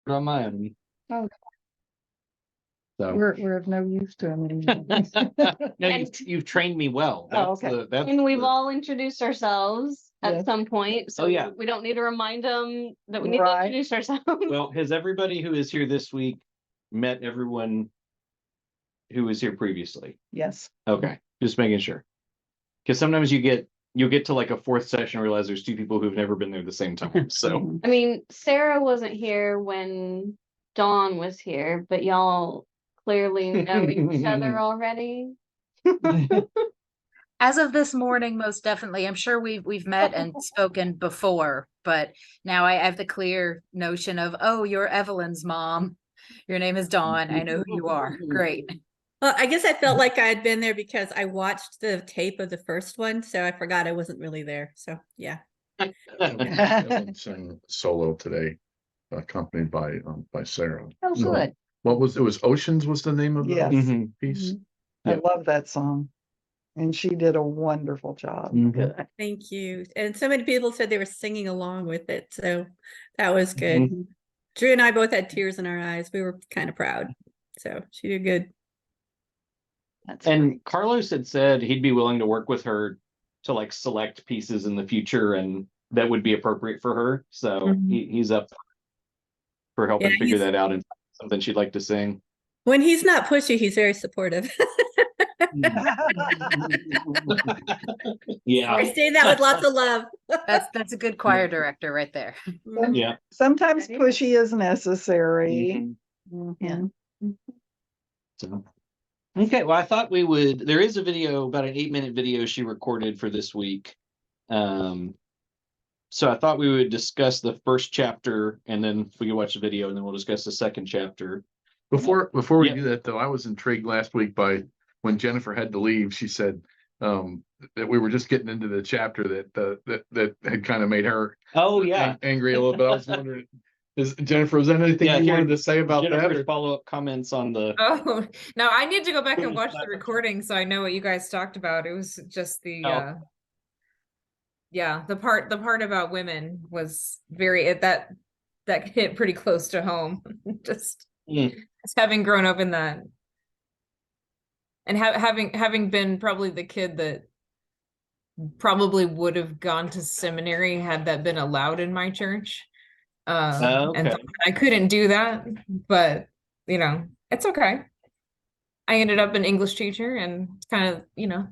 on my own. Oh, So we're of no use to him anymore. no, you've trained me well. Oh, That's okay. And we've all introduced ourselves at Yes. some point, so Oh, yeah. we don't need to remind them that we need Right. to introduce ourselves. Well, has everybody who is here this week met everyone who was here previously? Yes. Okay, just making sure. Because sometimes you'll get to like a fourth session and realize there's two people who've never been there at the same time. So Mhm. I mean, Sarah wasn't here when Dawn was here, but y'all clearly know each other already. As of this morning, most definitely. I'm sure we've met and spoken before, but now I have the clear notion of, oh, you're Evelyn's mom. Your name is Dawn. I know who you are. Great. Well, I guess I felt like I had been there because I watched the tape of the first one, so I forgot I wasn't really there. So yeah. Evan sang solo today, accompanied by Sarah. Oh, good. What was it? Was Oceans was the name of the Yes. Mhm. piece? Mhm. I Yeah. love that song. And she did a wonderful job. Mhm. Good. Thank you. And so many people said they were singing along with it, so that was good. Mhm. Drew and I both had tears in our eyes. We were kind of proud. So she did good. That's And Carlos had said he'd be willing to work with her to like select pieces in the future and that would be appropriate for her. So Mhm. he's up for helping Yeah, figure he's- that out and something she'd like to sing. When he's not pushy, he's very supportive. Yeah. I say that with lots of love. That's a good choir director right there. Mhm. Yeah. Sometimes That is- pushy is necessary. Mhm. Mhm. So, okay, well, I thought we would. There is a video, about an 8-minute video she recorded for this week. So I thought we would discuss the first chapter, and then we can watch the video, and then we'll discuss the second chapter. Before we Yeah. do that though, I was intrigued last week by when Jennifer had to leave. She said that we were just getting into the chapter that had kind of made her Oh yeah, angry a little bit. I was wondering, Jennifer, was there anything Yeah, you here- wanted to say about that? Jennifer's or- follow-up comments on the. Oh, no, I need to go back and watch the recording so I know what you guys talked about. It was just the Oh. yeah, the part about women was very that hit pretty close to home. Just having grown up in that and having been probably the kid that probably would have gone to seminary had that been allowed in my church. And Okay. I couldn't do that, but it's okay. I ended up an English teacher, and it's kind of,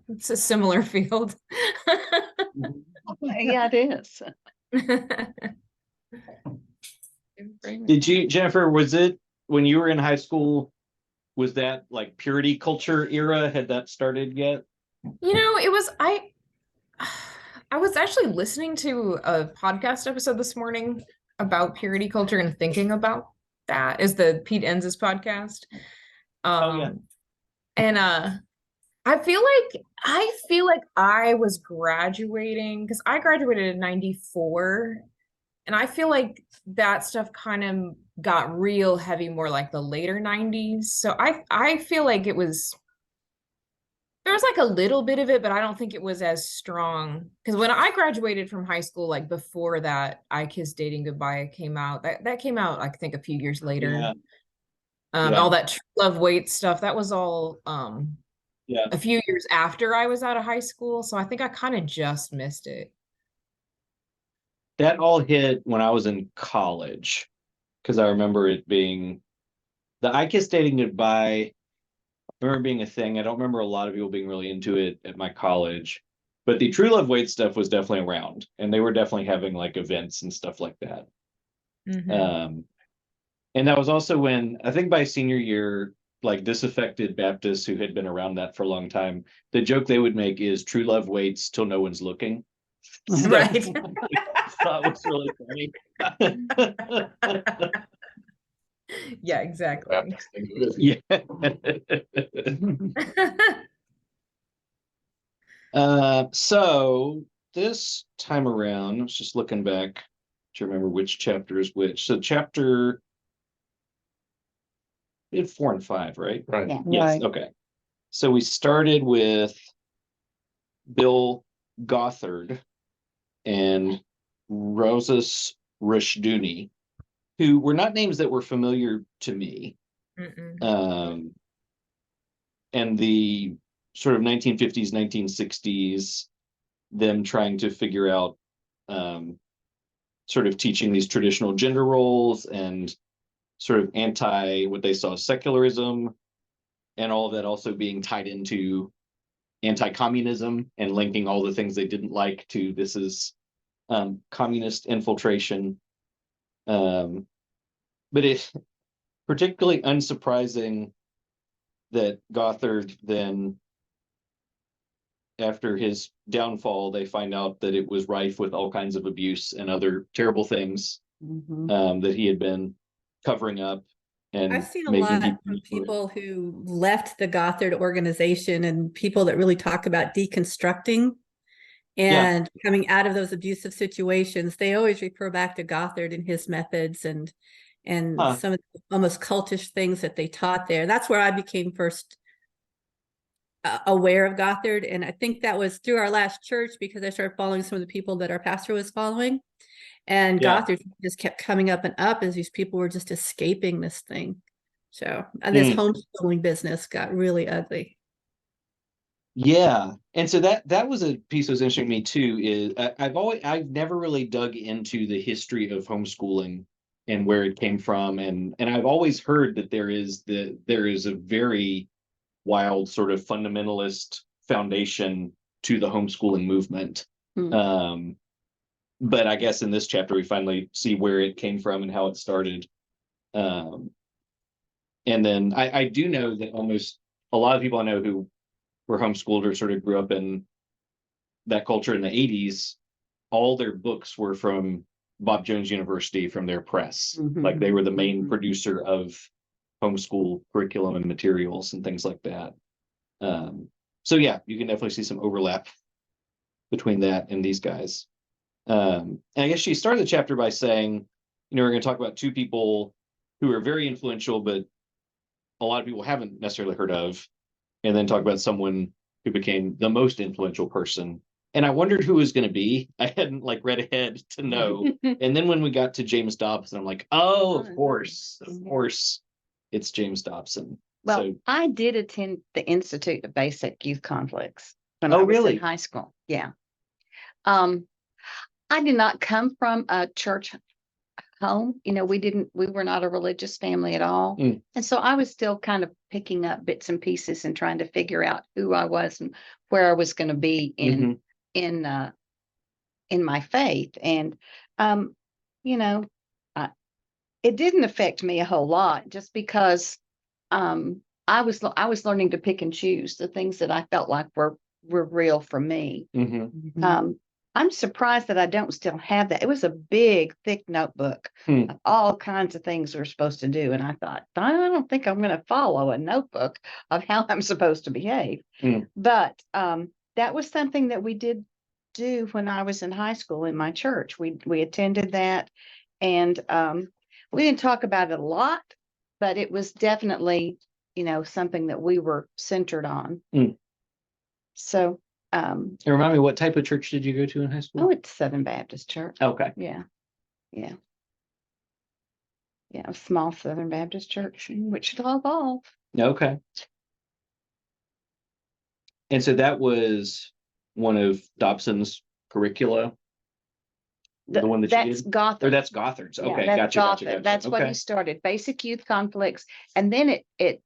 it's a similar field. Yeah, it is. Did you, Jennifer? Was it when you were in high school? Was that like purity culture era? Had that started yet? It was I was actually listening to a podcast episode this morning about purity culture and thinking about that. Is the Pete Enns' podcast. Yeah. And I feel like I was graduating because I graduated in 94, and I feel like that stuff kind of got real heavy more like the later 90s. So I feel like there was like a little bit of it, but I don't think it was as strong. Because when I graduated from high school, like before that, I Kissed Dating Goodbye came out. That came out, I think, a few years later. Yeah. All that True Love Waits stuff, that was all Yeah. a few years after I was out of high school. So I think I kind of just missed it. That all hit when I was in college, because I remember it being the I Kissed Dating Goodbye. I remember being a thing. I don't remember a lot of people being really into it at my college, but the True Love Waits stuff was definitely around, and they were definitely having like events and stuff like that. Mhm. And that was also when I think by senior year, like disaffected Baptists who had been around that for a long time, the joke they would make is "True love waits till no one's looking." So, Right. that was really funny. Yeah, exactly. Yeah. So this time around, I was just looking back to remember which chapter is which. So chapter, we had 4 and 5, right? Right. Yeah. Yes. Right. Okay. So we started with Bill Gothard and Rosas Rushduni who were not names that were familiar to me. Mm-mm. And the sort of 1950s, 1960s, them trying to figure out sort of teaching these traditional gender roles and sort of anti what they saw as secularism, and all of that also being tied into anti-communism and linking all the things they didn't like to this is communist infiltration. But it's particularly unsurprising that Gothard then, after his downfall, they find out that it was rife with all kinds of abuse and other terrible things Mhm. that he had been covering up and I've seen a making lot people from use for it. people who left the Gothard organization and people that really talk about deconstructing and coming out of those abusive situations. They always refer back to Gothard and his methods and Huh. some of the almost cultish things that they taught there. That's where I became first aware of Gothard. And I think that was through our last church because I started following some of the people that our pastor was following. And Yeah. Gothard just kept coming up and up as these people were just escaping this thing. So, and this homeschooling business got really ugly. Yeah, and so that was a piece that was interesting to me too. Is I've never really dug into the history of homeschooling and where it came from, and I've always heard that there is a very wild sort of fundamentalist foundation to the homeschooling movement. Hmm. But I guess in this chapter we finally see where it came from and how it started. Um, and then I do know that almost a lot of people I know who were homeschooled or sort of grew up in that culture in the 80s, all their books were from Bob Jones University from their press. Like they were the main Mhm. producer of homeschool curriculum and materials and things like that. So yeah, you can definitely see some overlap between that and these guys. And I guess she started the chapter by saying, we're going to talk about two people who are very influential, but a lot of people haven't necessarily heard of, and then talk about someone who became the most influential person. And I wondered who it was going to be. I hadn't like read ahead to know. And then when we got to James Dobson, I'm like, oh, of course, it's James Dobson. Well, So, I did attend the Institute of Basic Youth Conflicts when Oh, I was really? in high school. Yeah. I did not come from a church home. We were not a religious family at all. Mm. And so I was still kind of picking up bits and pieces and trying to figure out who I was and where I was going to be Mhm. in my faith. And, you know, it didn't affect me a whole lot just because, I was learning to pick and choose the things that I felt like were real for me. Mhm. Mhm. I'm surprised that I don't still have that. It was a big, thick notebook Hmm. of all kinds of things we're supposed to do. And I thought, I don't think I'm going to follow a notebook of how I'm supposed to behave. Hmm. But that was something that we did do when I was in high school in my church. We attended that, and we didn't talk about it a lot, but it was definitely, something that we were centered on. Hmm. So, And remind me, what type of church did you go to in high school? oh, it's Southern Baptist Church. Okay. Yeah. Yeah. Yeah. A small Southern Baptist church in Wichita Falls. Okay. And so that was one of Dobson's curricula, the one that you That's did? Or Gothard. that's Gothard's. Yeah, Okay, that's gotcha. Gothard. That's what he Okay. started. Basic youth conflicts. And then it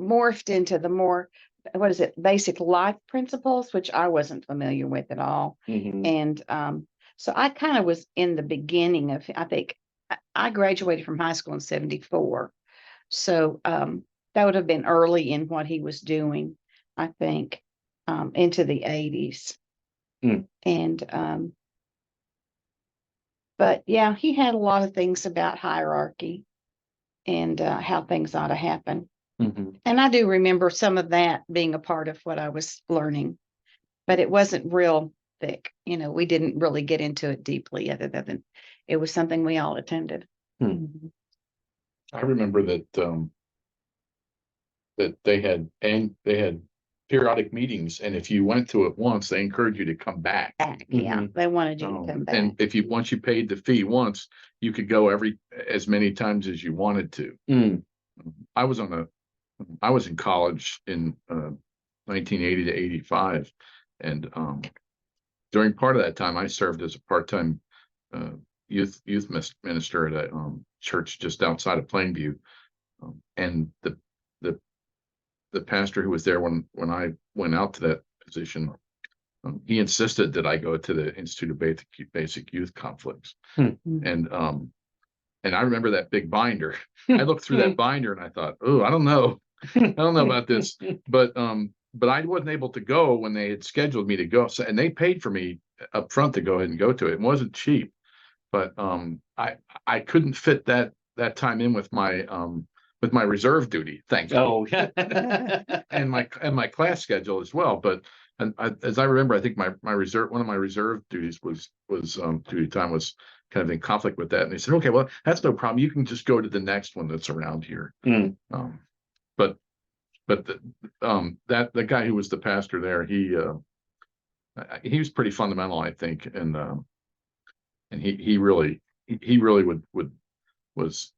morphed into the more, what is it? Basic life principles, which I wasn't familiar with at all. Mhm. And so I kind of was in the beginning of, I think I graduated from high school in 74. So that would have been early in what he was doing, I think, into the 80s. Hmm. And but yeah, he had a lot of things about hierarchy and how things ought to happen. Mhm. And I do remember some of that being a part of what I was learning, but it wasn't real thick. We didn't really get into it deeply other than it was something we all attended. Mhm. I remember that that they had periodic meetings, and if you went to it once, they encouraged you to come back. Back, yeah, Mhm. they wanted you to come back. And if you, once you paid the fee once, you could go as many times as you wanted to. Mm. I was in college in 1980 to 85. And during part of that time, I served as a part-time youth minister at a church just outside of Plainview. And the pastor who was there when I went out to that position, he insisted that I go to the Institute of Basic Youth Conflicts. Hmm. And I remember that big binder. I looked through that binder and I thought, oh, I don't know about this. But I wasn't able to go when they had scheduled me to go. So, and they paid for me up front to go ahead and go to it. It wasn't cheap, but I couldn't fit that time in with my reserve duty, thankfully. Oh, yeah. and my class schedule as well. But as I remember, I think one of my reserve duties was duty time was kind of in conflict with that. And they said, okay, well, that's no problem. You can just go to the next one that's around here. Mm. But the guy who was the pastor there, he was pretty fundamental, I think. And he really was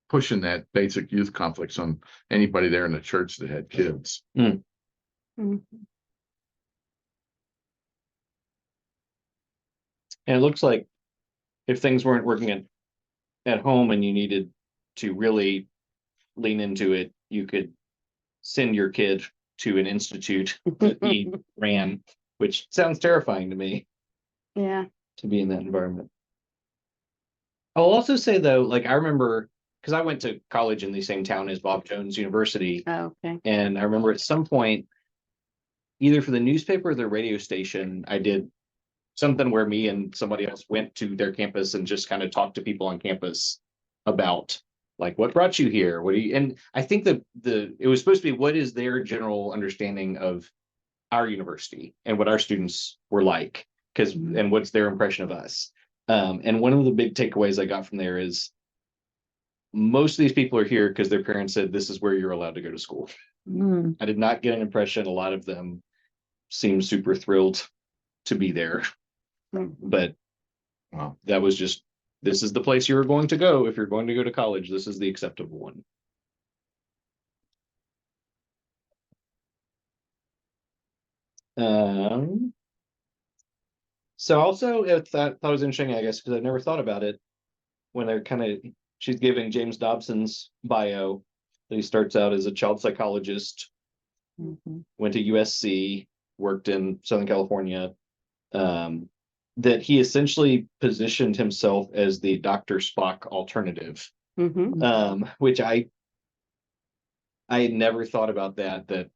pushing that basic youth conflicts on anybody there in the church that had kids. Mm. Mhm. And it looks like if things weren't working at home and you needed to really lean into it, you could send your kid to an institute that he ran, which sounds terrifying to me, Yeah. to be in that environment. I'll also say though, like I remember, because I went to college in the same town as Bob Jones University, Oh, okay. and I remember at some point, either for the newspaper or the radio station, I did something where me and somebody else went to their campus and just kind of talked to people on campus about like, what brought you here? What do you, and I think that it was supposed to be, what is their general understanding of our university and what our students were like, and what's their impression of us. And one of the big takeaways I got from there is most of these people are here because their parents said, this is where you're allowed to go to school. Mm. I did not get an impression. A lot of them seemed super thrilled to be there, Mhm. but that was just, this is the place you're going to go. If you're going to go to college, this is the acceptable one. So also I thought it was interesting, I guess, because I never thought about it when they're she's giving James Dobson's bio that he starts out as a child psychologist, Mhm. went to USC, worked in Southern California, that he essentially positioned himself as the Dr. Spock alternative, Mhm. which I had never thought about that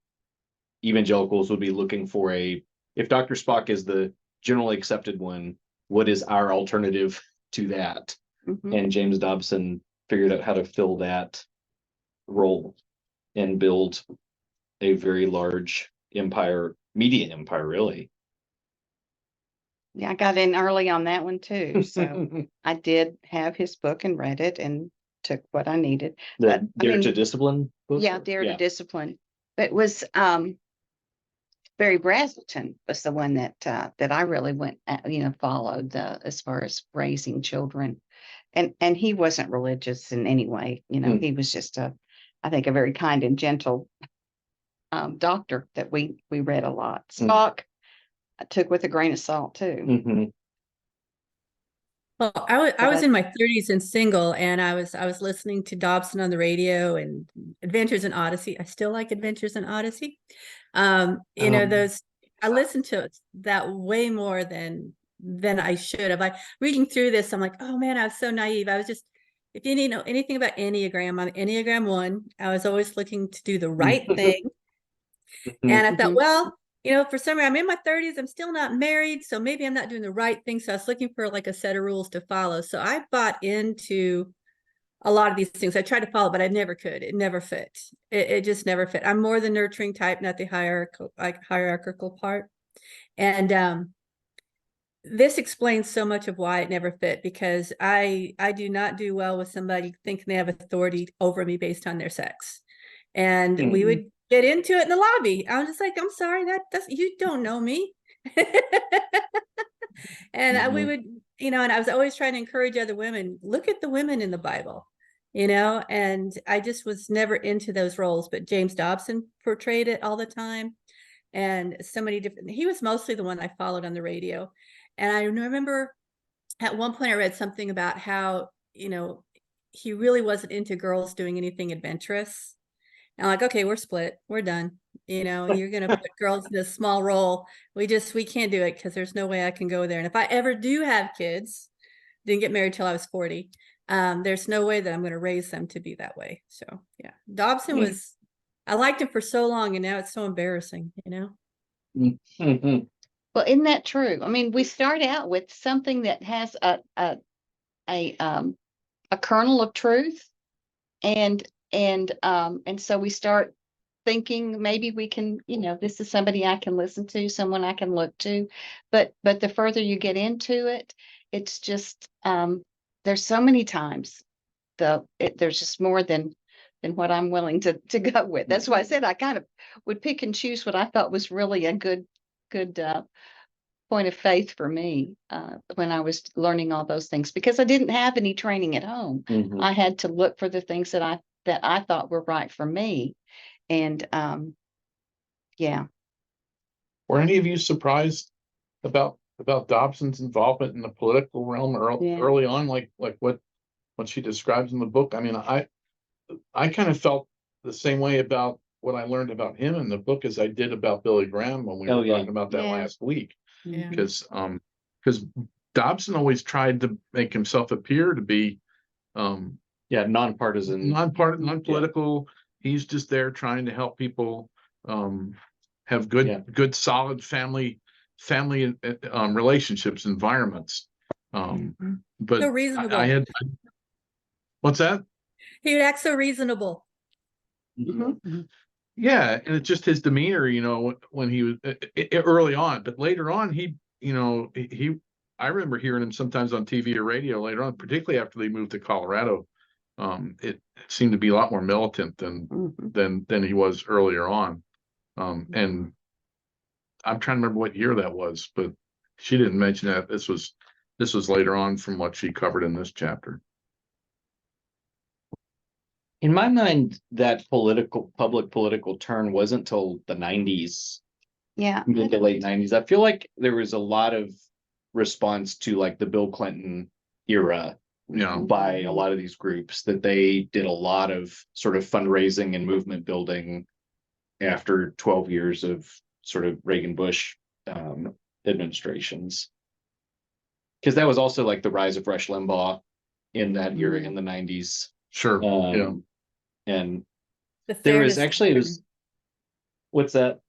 evangelicals would be looking for if Dr. Spock is the generally accepted one, what is our alternative to that? Mhm. And James Dobson figured out how to fill that role and build a very large media empire, really. Yeah, I got in early on that one too. So I did have his book and read it and took what I needed. The But, I Dare to mean, Discipline book? Yeah, Dare to Discipline. But it was Barry Brazelton was the one that I really went followed as far as raising children. And he wasn't religious in any way, he was just I think a very kind and gentle doctor that we read a lot. Spock I took with a grain of salt too. Mhm. Well, I was in my 30s and single, and I was listening to Dobson on the radio and Adventures in Odyssey. I still like Adventures in Odyssey. Those I listened to that way more than I should have. Reading through this, I'm like, oh man, I was so naive. I was just, if you need to know anything about Enneagram, on Enneagram 1, I was always looking to do the right thing. And I thought, well, for some reason, I'm in my 30s, I'm still not married, so maybe I'm not doing the right thing. So I was looking for like a set of rules to follow. So I bought into a lot of these things. I tried to follow, but I never could. It never fit. It just never fit. I'm more the nurturing type, not the hierarchical part. And this explains so much of why it never fit, because I do not do well with somebody thinking they have authority over me based on their sex. And we would get into it in the lobby. I was just like, I'm sorry, that's you don't know me. And we Mhm. would, and I was always trying to encourage other women, look at the women in the Bible, and I just was never into those roles, but James Dobson portrayed it all the time. And so many different, he was mostly the one I followed on the radio. And I remember at one point I read something about how, he really wasn't into girls doing anything adventurous. And I'm like, okay, we're split. We're done. You're going to put girls in a small role. We can't do it because there's no way I can go there. And if I ever do have kids, didn't get married till I was 40. There's no way that I'm going to raise them to be that way. So yeah, Dobson was, I liked him for so long and now it's so embarrassing, Mhm. Well, isn't that true? I mean, we start out with something that has a kernel of truth, and so we start thinking maybe we can, this is somebody I can listen to, someone I can look to, but the further you get into it, it's just there's so many times there's just more than what I'm willing to go with. That's why I said I kind of would pick and choose what I thought was really a good point of faith for me when I was learning all those things, because I didn't have any training at home. Mhm. I had to look for the things that I thought were right for me. And yeah. Were any of you surprised about Dobson's involvement in the political realm Yeah. early on, like what she describes in the book? I mean, I kind of felt the same way about what I learned about him in the book as I did about Billy Graham when we Oh, were yeah. talking about that Yeah. last week. Yeah. Because Dobson always tried to make himself appear to be Yeah, nonpartisan. non-political. He's just there trying to help people have good solid family relationships, environments. But So reasonable. I had what's that? He would act so reasonable. Mhm. Yeah, and it's just his demeanor, when he was early on, but later on, I remember hearing him sometimes on TV or radio later on, particularly after they moved to Colorado. It seemed to be a lot more militant than he was earlier on. And I'm trying to remember what year that was, but she didn't mention that. This was later on from what she covered in this chapter. In my mind, that public political turn wasn't till the 90s, Yeah. mid to late 90s. I feel like there was a lot of response to like the Bill Clinton era Yeah. by a lot of these groups, that they did a lot of sort of fundraising and movement building after 12 years of sort of Reagan Bush administrations. Because that was also like the rise of Rush Limbaugh in that era in the 90s. Sure. Yeah. And The there was fairness actually, it was, what's that?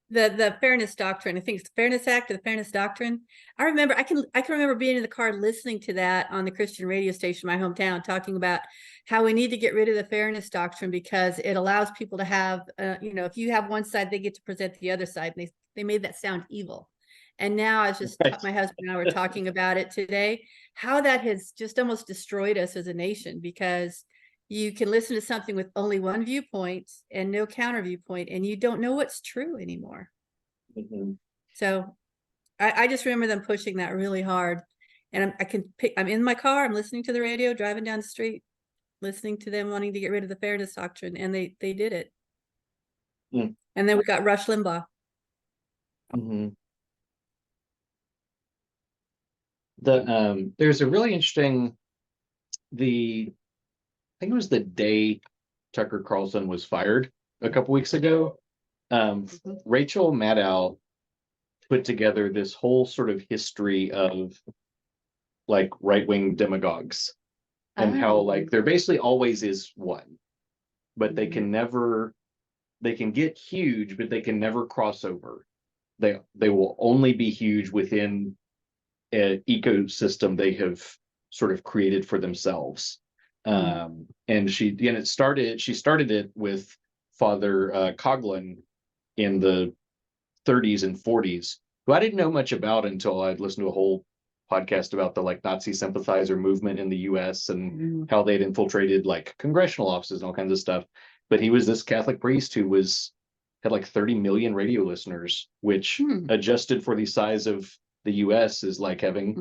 the fairness doctrine. I think it's the Fairness Act or the Fairness Doctrine. I remember I can remember being in the car listening to that on the Christian radio station in my hometown, talking about how we need to get rid of the Fairness Doctrine because it allows people to have if you have one side, they get to present the other side, and they made that sound evil. And now I was just Right. my husband and I were talking about it today, how that has just almost destroyed us as a nation, because you can listen to something with only one viewpoint and no counter viewpoint, and you don't know what's true anymore. Mhm. So I just remember them pushing that really hard. And I'm in my car, I'm listening to the radio, driving down the street, listening to them wanting to get rid of the Fairness Doctrine, and they did it. Mm. And then we got Rush Limbaugh. Mhm. There's a really interesting, I think it was the day Tucker Carlson was fired a couple weeks ago. Rachel Maddow put together this whole sort of history of like right-wing demagogues and how like there basically always is one, but they can get huge, but they can never cross over. They will only be huge within an ecosystem they have sort of created for themselves. And she started it with Father Coughlin in the 30s and 40s, who I didn't know much about until I'd listened to a whole podcast about the like Nazi sympathizer movement in the US and how they'd infiltrated like congressional offices and all kinds of stuff. But he was this Catholic priest who was had like 30 million radio listeners, which Hmm. adjusted for the size of the US is like having,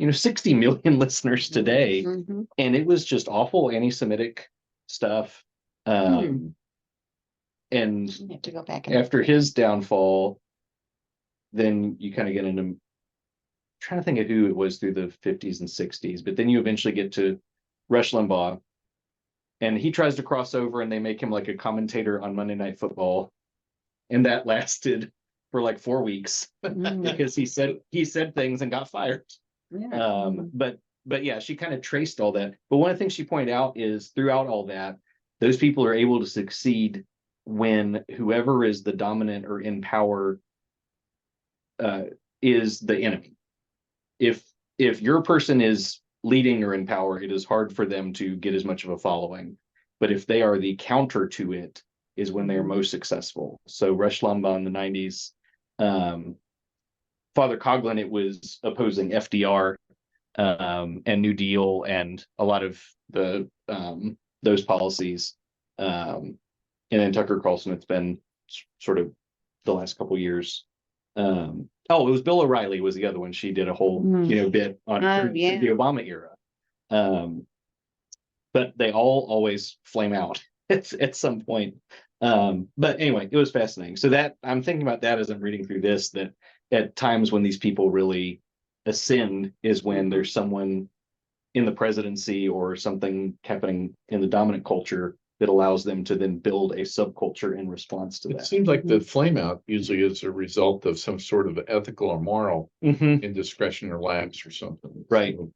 Mhm. 60 million listeners today. Mhm. And it was just awful anti-Semitic stuff. And You have to go back and after his downfall, then you kind of get into, I'm trying to think of who it was through the 50s and 60s, but then you eventually get to Rush Limbaugh, and he tries to cross over and they make him like a commentator on Monday Night Football. And that lasted for like 4 weeks Mm. because he said things and got fired. Yeah. But yeah, she kind of traced all that. But one of the things she pointed out is throughout all that, those people are able to succeed when whoever is the dominant or in power is the enemy. If your person is leading or in power, it is hard for them to get as much of a following. But if they are the counter to it, is when they are most successful. So Rush Limbaugh in the 90s, Father Coughlin, it was opposing FDR and New Deal and a lot of the those policies. And then Tucker Carlson, it's been sort of the last couple of years. It was Bill O'Reilly was the other one. She did a whole bit on yeah. the Obama era. But they all always flame out at some point. But anyway, it was fascinating. So that I'm thinking about that as I'm reading through this, that at times when these people really ascend is when there's someone in the presidency or something happening in the dominant culture that allows them to then build a subculture in response to It that. seems like the flame out usually is a result of some sort of ethical or moral indiscretion or lapse or something. Right. So,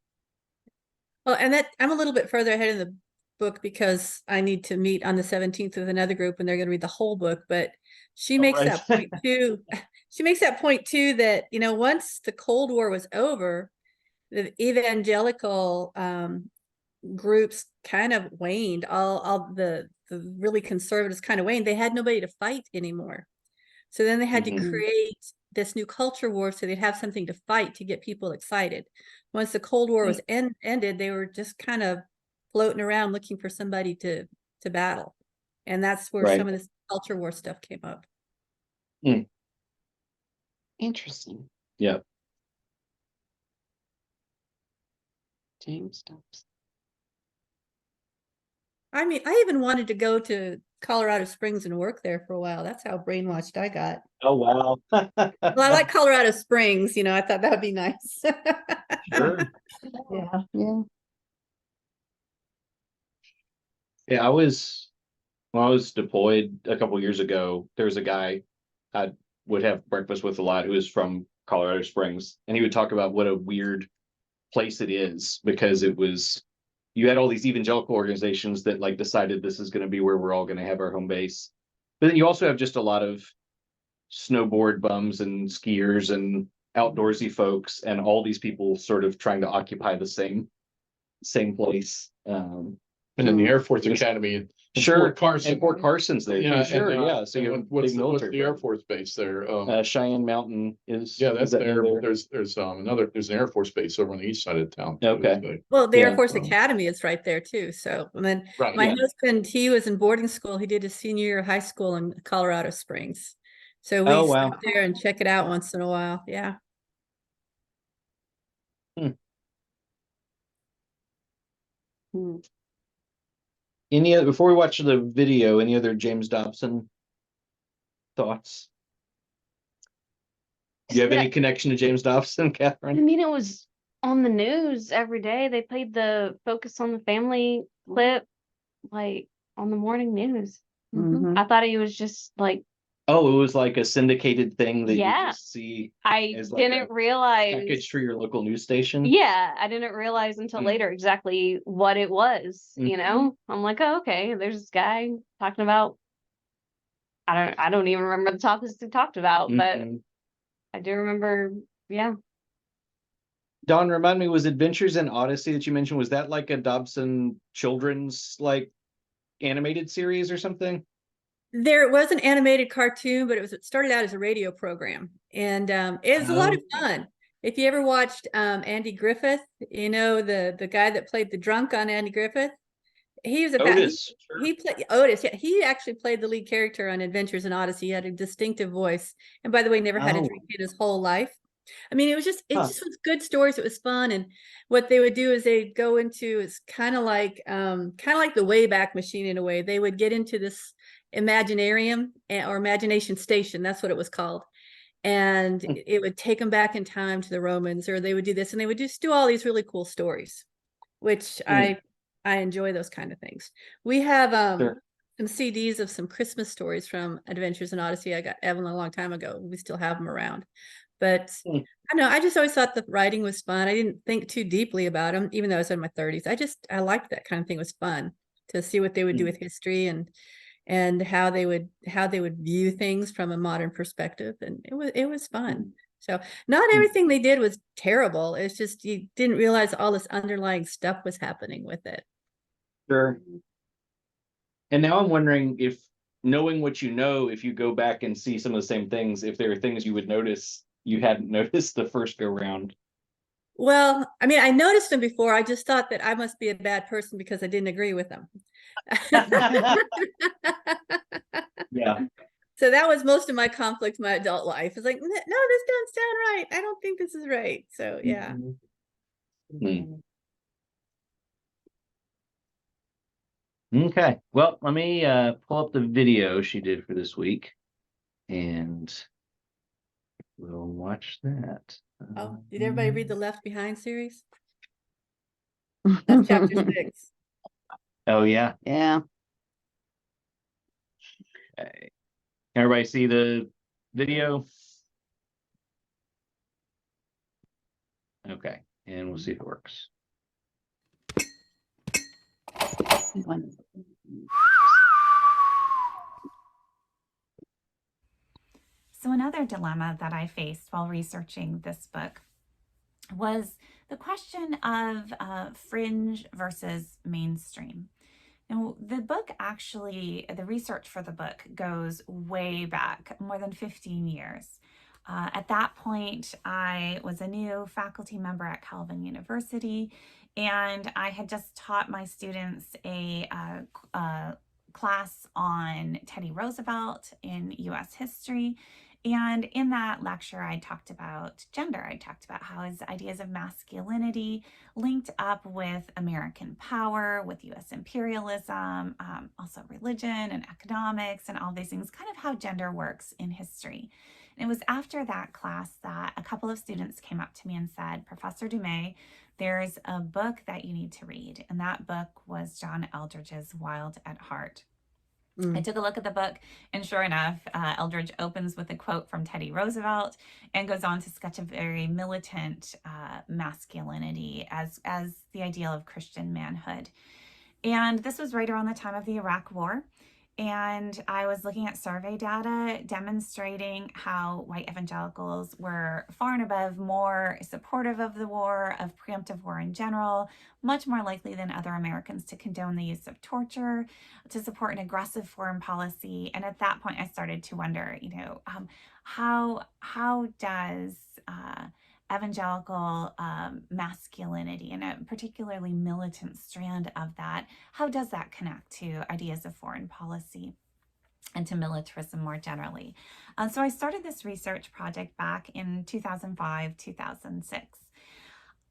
Well, and that I'm a little bit further ahead in the book because I need to meet on the 17th with another group and they're going to read the whole book. But she makes right. that point too. She makes that point too that, once the Cold War was over, the evangelical groups kind of waned. All the really conservatives kind of waned. They had nobody to fight anymore. So then they had to create this new culture war so they'd have something to fight to get people excited. Once the Cold War was ended, they were just kind of floating around looking for somebody to battle. And that's where some of this culture war stuff came up. Interesting. Yeah. James Dobson. I mean, I even wanted to go to Colorado Springs and work there for a while. That's how brainwashed I got. Oh, wow. Well, I like Colorado Springs, I thought that would be nice. Sure. Yeah. Yeah. Yeah, when I was deployed a couple years ago, there was a guy I would have breakfast with a lot who was from Colorado Springs, and he would talk about what a weird place it is because you had all these evangelical organizations that like decided this is going to be where we're all going to have our home base. But then you also have just a lot of snowboard bums and skiers and outdoorsy folks, and all these people sort of trying to occupy the same place. and then the Air Force Academy in Sure, Fort Carson. and Fort Carson's there. Yeah, too. Sure, and, yeah. So you have what's big the military. Air base. Force base there? Cheyenne Mountain is. Yeah, is that's that there. near There's there's an Air Force base over on the east side of town. too, Okay. Well, the Yeah. Air Force Academy is right there too. So, and then Right. my Yeah. husband, he was in boarding school. He did his senior year of high school in Colorado Springs. So we Oh, wow. stop there and check it out once in a while. Yeah. Hmm. Any other, before we watch the video, any other James Dobson thoughts? Do you have any connection to James Dobson, I Catherine? mean, it was on the news every day. They played the Focus on the Family clip, like on the morning news. Mhm. I thought he was just like, Oh, it was like a syndicated thing that you Yeah. just see I As like didn't realize. packaged for your local news station. Yeah, I didn't realize until Mm. later exactly what it was, I'm like, oh, okay, there's this guy talking about I don't even remember the topics they talked about, but Mhm. I do remember, yeah. Don, remind me, was Adventures in Odyssey that you mentioned, was that like a Dobson children's like animated series or something? There was an animated cartoon, but it started out as a radio program, and it was a lot of fun. If you ever watched Andy Griffith, the guy that played the drunk on Andy Griffith, He was Otis. he played Otis. Yeah, he actually played the lead character on Adventures in Odyssey. He had a distinctive voice, and by the way, never had a Oh. drink in his whole life. I mean, it Huh. just was good stories. It was fun, and what they would do is they'd go into it's kind of like the Wayback Machine in a way. They would get into this Imaginarium or Imagination Station. That's what it was called, and it would take them back in time to the Romans, or they would do this, and they would just do all these really cool stories, which I enjoy those kind of things. We have Sure. some CDs of some Christmas stories from Adventures in Odyssey. I got Evelyn a long time ago. We still have them around. But Hmm. I don't know, I just always thought the writing was fun. I didn't think too deeply about them, even though I was in my 30s. I liked that kind of thing. It was fun to see what they would do with history and how they would view things from a modern perspective. And it was fun. So not everything they did was terrible. It's just you didn't realize all this underlying stuff was happening with it. Sure. And now I'm wondering if, knowing what you know, if you go back and see some of the same things, if there are things you would notice you hadn't noticed the first go round. Well, I mean, I noticed them before. I just thought that I must be a bad person because I didn't agree with them. Yeah. So that was most of my conflict in my adult life. It's like, no, this doesn't sound right. I don't think this is right. So yeah. Hmm. Okay. Well, let me pull up the video she did for this week, and we'll watch that. Oh, did everybody read the Left Behind series? That's chapter 6. Oh yeah. Yeah. Okay. Everybody see the video? Okay, and we'll see if it works. So another dilemma that I faced while researching this book was the question of fringe versus mainstream. Now, the book actually, the research for the book goes way back, more than 15 years. At that point, I was a new faculty member at Calvin University, and I had just taught my students a class on Teddy Roosevelt in US history. And in that lecture, I talked about gender. I talked about how his ideas of masculinity linked up with American power, with US imperialism, also religion and economics and all these things, kind of how gender works in history. And it was after that class that a couple of students came up to me and said, Professor Dumais, there's a book that you need to read. And that book was John Eldredge's Wild at Heart. I took a look at the book, and sure enough, Eldredge opens with a quote from Teddy Roosevelt and goes on to sketch a very militant masculinity as the ideal of Christian manhood. And this was right around the time of the Iraq War. And I was looking at survey data demonstrating how white evangelicals were far and above more supportive of the war, of preemptive war in general, much more likely than other Americans to condone the use of torture, to support an aggressive foreign policy. And at that point, I started to wonder, how does evangelical masculinity and a particularly militant strand of that, how does that connect to ideas of foreign policy and to militarism more generally? So I started this research project back in 2005, 2006.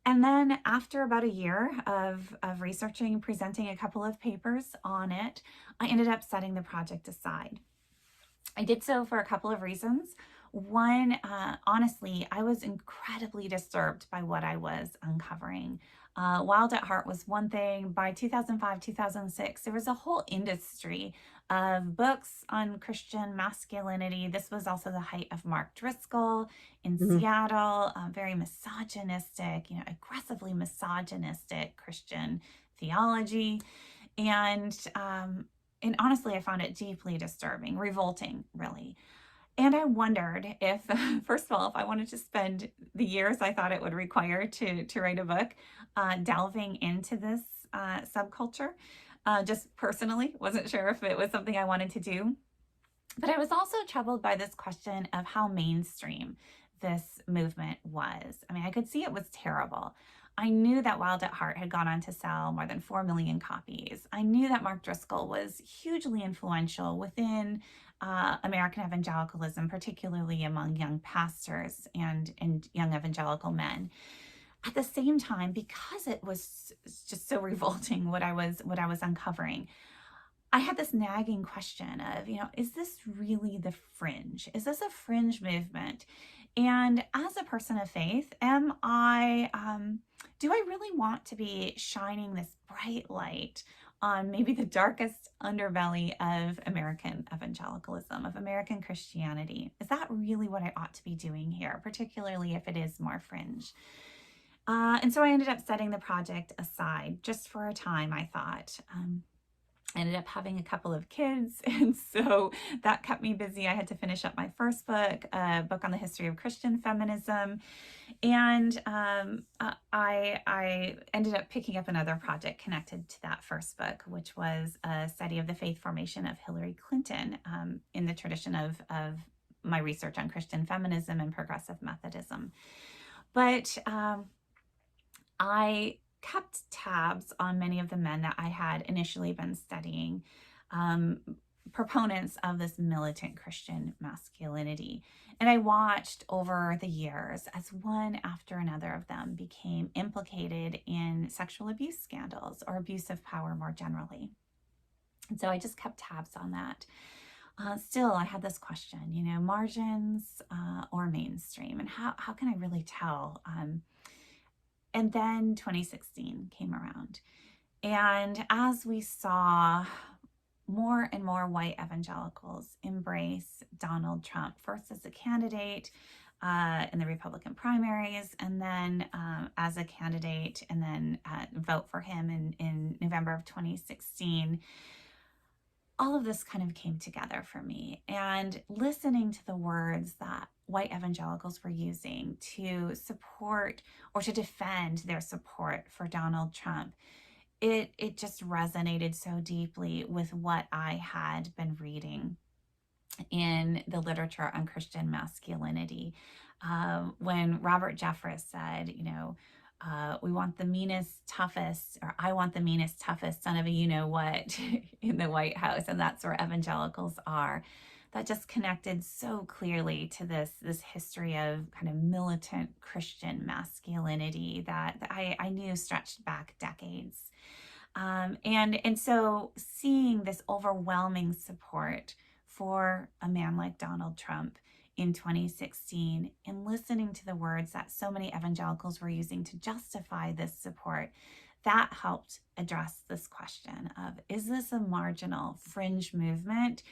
And then after about a year of researching and presenting a couple of papers on it, I ended up setting the project aside. I did so for a couple of reasons. One, honestly, I was incredibly disturbed by what I was uncovering. Wild at Heart was one thing. By 2005, 2006, there was a whole industry of books on Christian masculinity. This was also the height of Mark Driscoll in Seattle, very misogynistic, aggressively misogynistic Christian theology. And honestly, I found it deeply disturbing, revolting, really. And I wondered if, first of all, if I wanted to spend the years I thought it would require to write a book, delving into this subculture. Just personally, wasn't sure if it was something I wanted to do. But I was also troubled by this question of how mainstream this movement was. I mean, I could see it was terrible. I knew that Wild at Heart had gone on to sell more than 4 million copies. I knew that Mark Driscoll was hugely influential within American evangelicalism, particularly among young pastors and young evangelical men. At the same time, because it was just so revolting what I was uncovering, I had this nagging question of, is this really the fringe? Is this a fringe movement? And as a person of faith, do I really want to be shining this bright light on maybe the darkest underbelly of American evangelicalism, of American Christianity? Is that really what I ought to be doing here, particularly if it is more fringe? And so I ended up setting the project aside just for a time, I thought. I ended up having a couple of kids, and so that kept me busy. I had to finish up my first book, a book on the history of Christian feminism, and I ended up picking up another project connected to that first book, which was a study of the faith formation of Hillary Clinton in the tradition of my research on Christian feminism and progressive Methodism. But I kept tabs on many of the men that I had initially been studying, proponents of this militant Christian masculinity. And I watched over the years as one after another of them became implicated in sexual abuse scandals or abuse of power more generally. And so I just kept tabs on that. Still, I had this question, margins or mainstream, and how can I really tell? And then 2016 came around. And as we saw more and more white evangelicals embrace Donald Trump, first as a candidate in the Republican primaries, and then as a candidate, and then vote for him in November of 2016, all of this kind of came together for me. And listening to the words that white evangelicals were using to support or to defend their support for Donald Trump, it just resonated so deeply with what I had been reading in the literature on Christian masculinity. When Robert Jeffress said, we want the meanest, toughest, or I want the meanest, toughest son of a you-know-what in the White House, and that's where evangelicals are. That just connected so clearly to this history of kind of militant Christian masculinity that I knew stretched back decades. And so seeing this overwhelming support for a man like Donald Trump in 2016 and listening to the words that so many evangelicals were using to justify this support, that helped address this question of, is this a marginal fringe movement,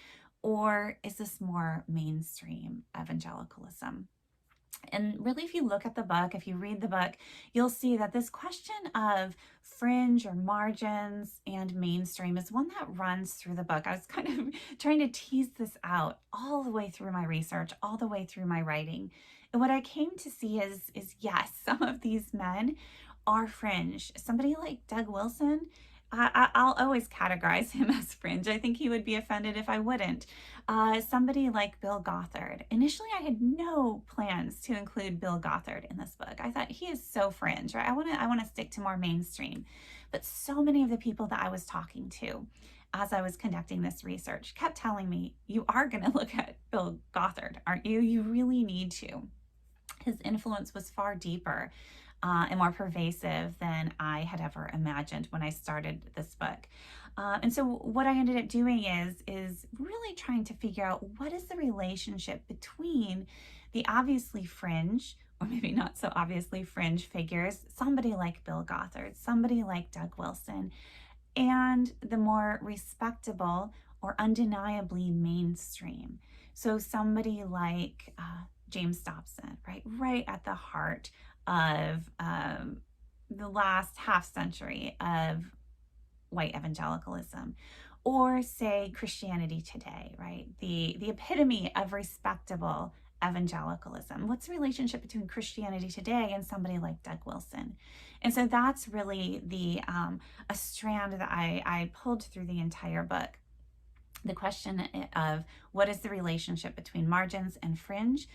or is this more mainstream evangelicalism? And really, if you look at the book, if you read the book, you'll see that this question of fringe or margins and mainstream is one that runs through the book. I was kind of trying to tease this out all the way through my research, all the way through my writing. And what I came to see is yes, some of these men are fringe. Somebody like Doug Wilson, I'll always categorize him as fringe. I think he would be offended if I wouldn't. Somebody like Bill Gothard. Initially, I had no plans to include Bill Gothard in this book. I thought he is so fringe, right? I want to stick to more mainstream. But so many of the people that I was talking to as I was conducting this research kept telling me, you are going to look at Bill Gothard, aren't you? You really need to. His influence was far deeper and more pervasive than I had ever imagined when I started this book. And so what I ended up doing is really trying to figure out what is the relationship between the obviously fringe, or maybe not so obviously fringe figures, somebody like Bill Gothard, somebody like Doug Wilson, and the more respectable or undeniably mainstream. So somebody like James Dobson, right at the heart of the last half century of white evangelicalism, or say Christianity Today, right? The epitome of respectable evangelicalism. What's the relationship between Christianity Today and somebody like Doug Wilson? And so that's really a strand that I pulled through the entire book. The question of what is the relationship between margins and fringe?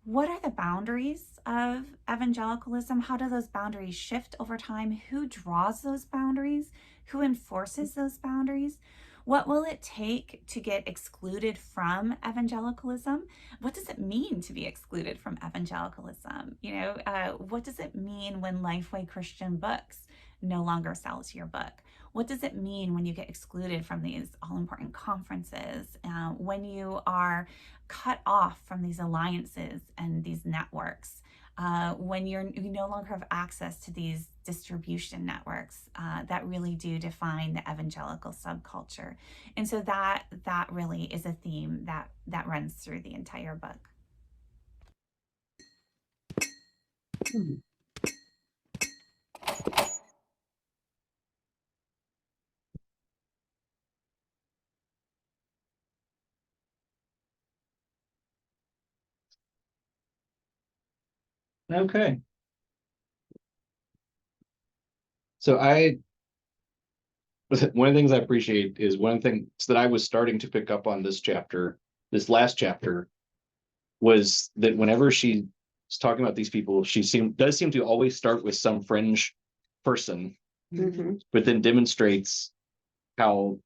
what are the boundaries of evangelicalism? How do those boundaries shift over time? Who draws those boundaries? Who enforces those boundaries? What will it take to get excluded from evangelicalism? What does it mean to be excluded from evangelicalism? What does it mean when Lifeway Christian Books no longer sells your book? What does it mean when you get excluded from these all-important conferences? When you are cut off from these alliances and these networks? When you no longer have access to these distribution networks that really do define the evangelical subculture. And so that really is a theme that runs through the entire book. Okay. So one of the things I appreciate is one of the things that I was starting to pick up on this last chapter, was that whenever she's talking about these people, she does seem to always start with some fringe person, but then demonstrates how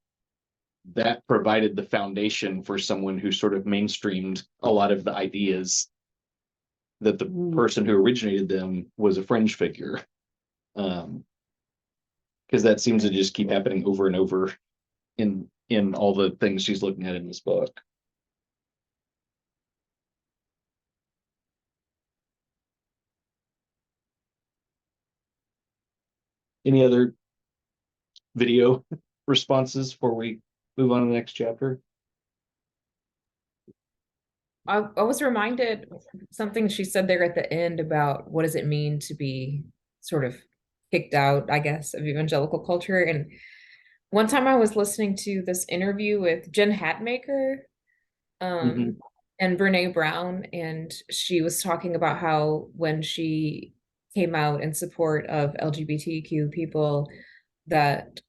that provided the foundation for someone who sort of mainstreamed a lot of the ideas, that the person who originated them was a fringe figure. Because that seems to just keep happening over and over in all the things she's looking at in this book. Any other video responses before we move on to the next chapter? I was reminded something she said there at the end about what does it mean to be sort of kicked out, I guess, of evangelical culture. And one time I was listening to this interview with Jen Hatmaker and Brene Brown, and she was talking about how when she came out in support of LGBTQ people, that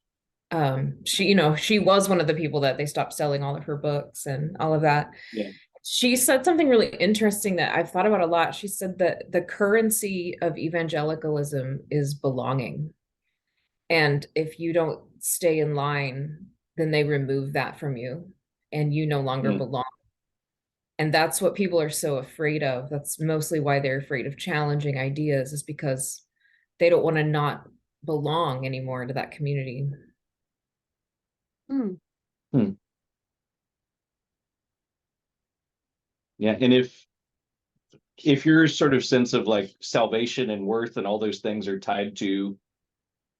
she was one of the people that they stopped selling all of her books and all of that. Yeah. She said something really interesting that I've thought about a lot. She said that the currency of evangelicalism is belonging. And if you don't stay in line, then they remove that from you and you no longer belong. And that's what people are so afraid of. That's mostly why they're afraid of challenging ideas, is because they don't want to not belong anymore to that community. Yeah, and if your sort of sense of like salvation and worth and all those things are tied to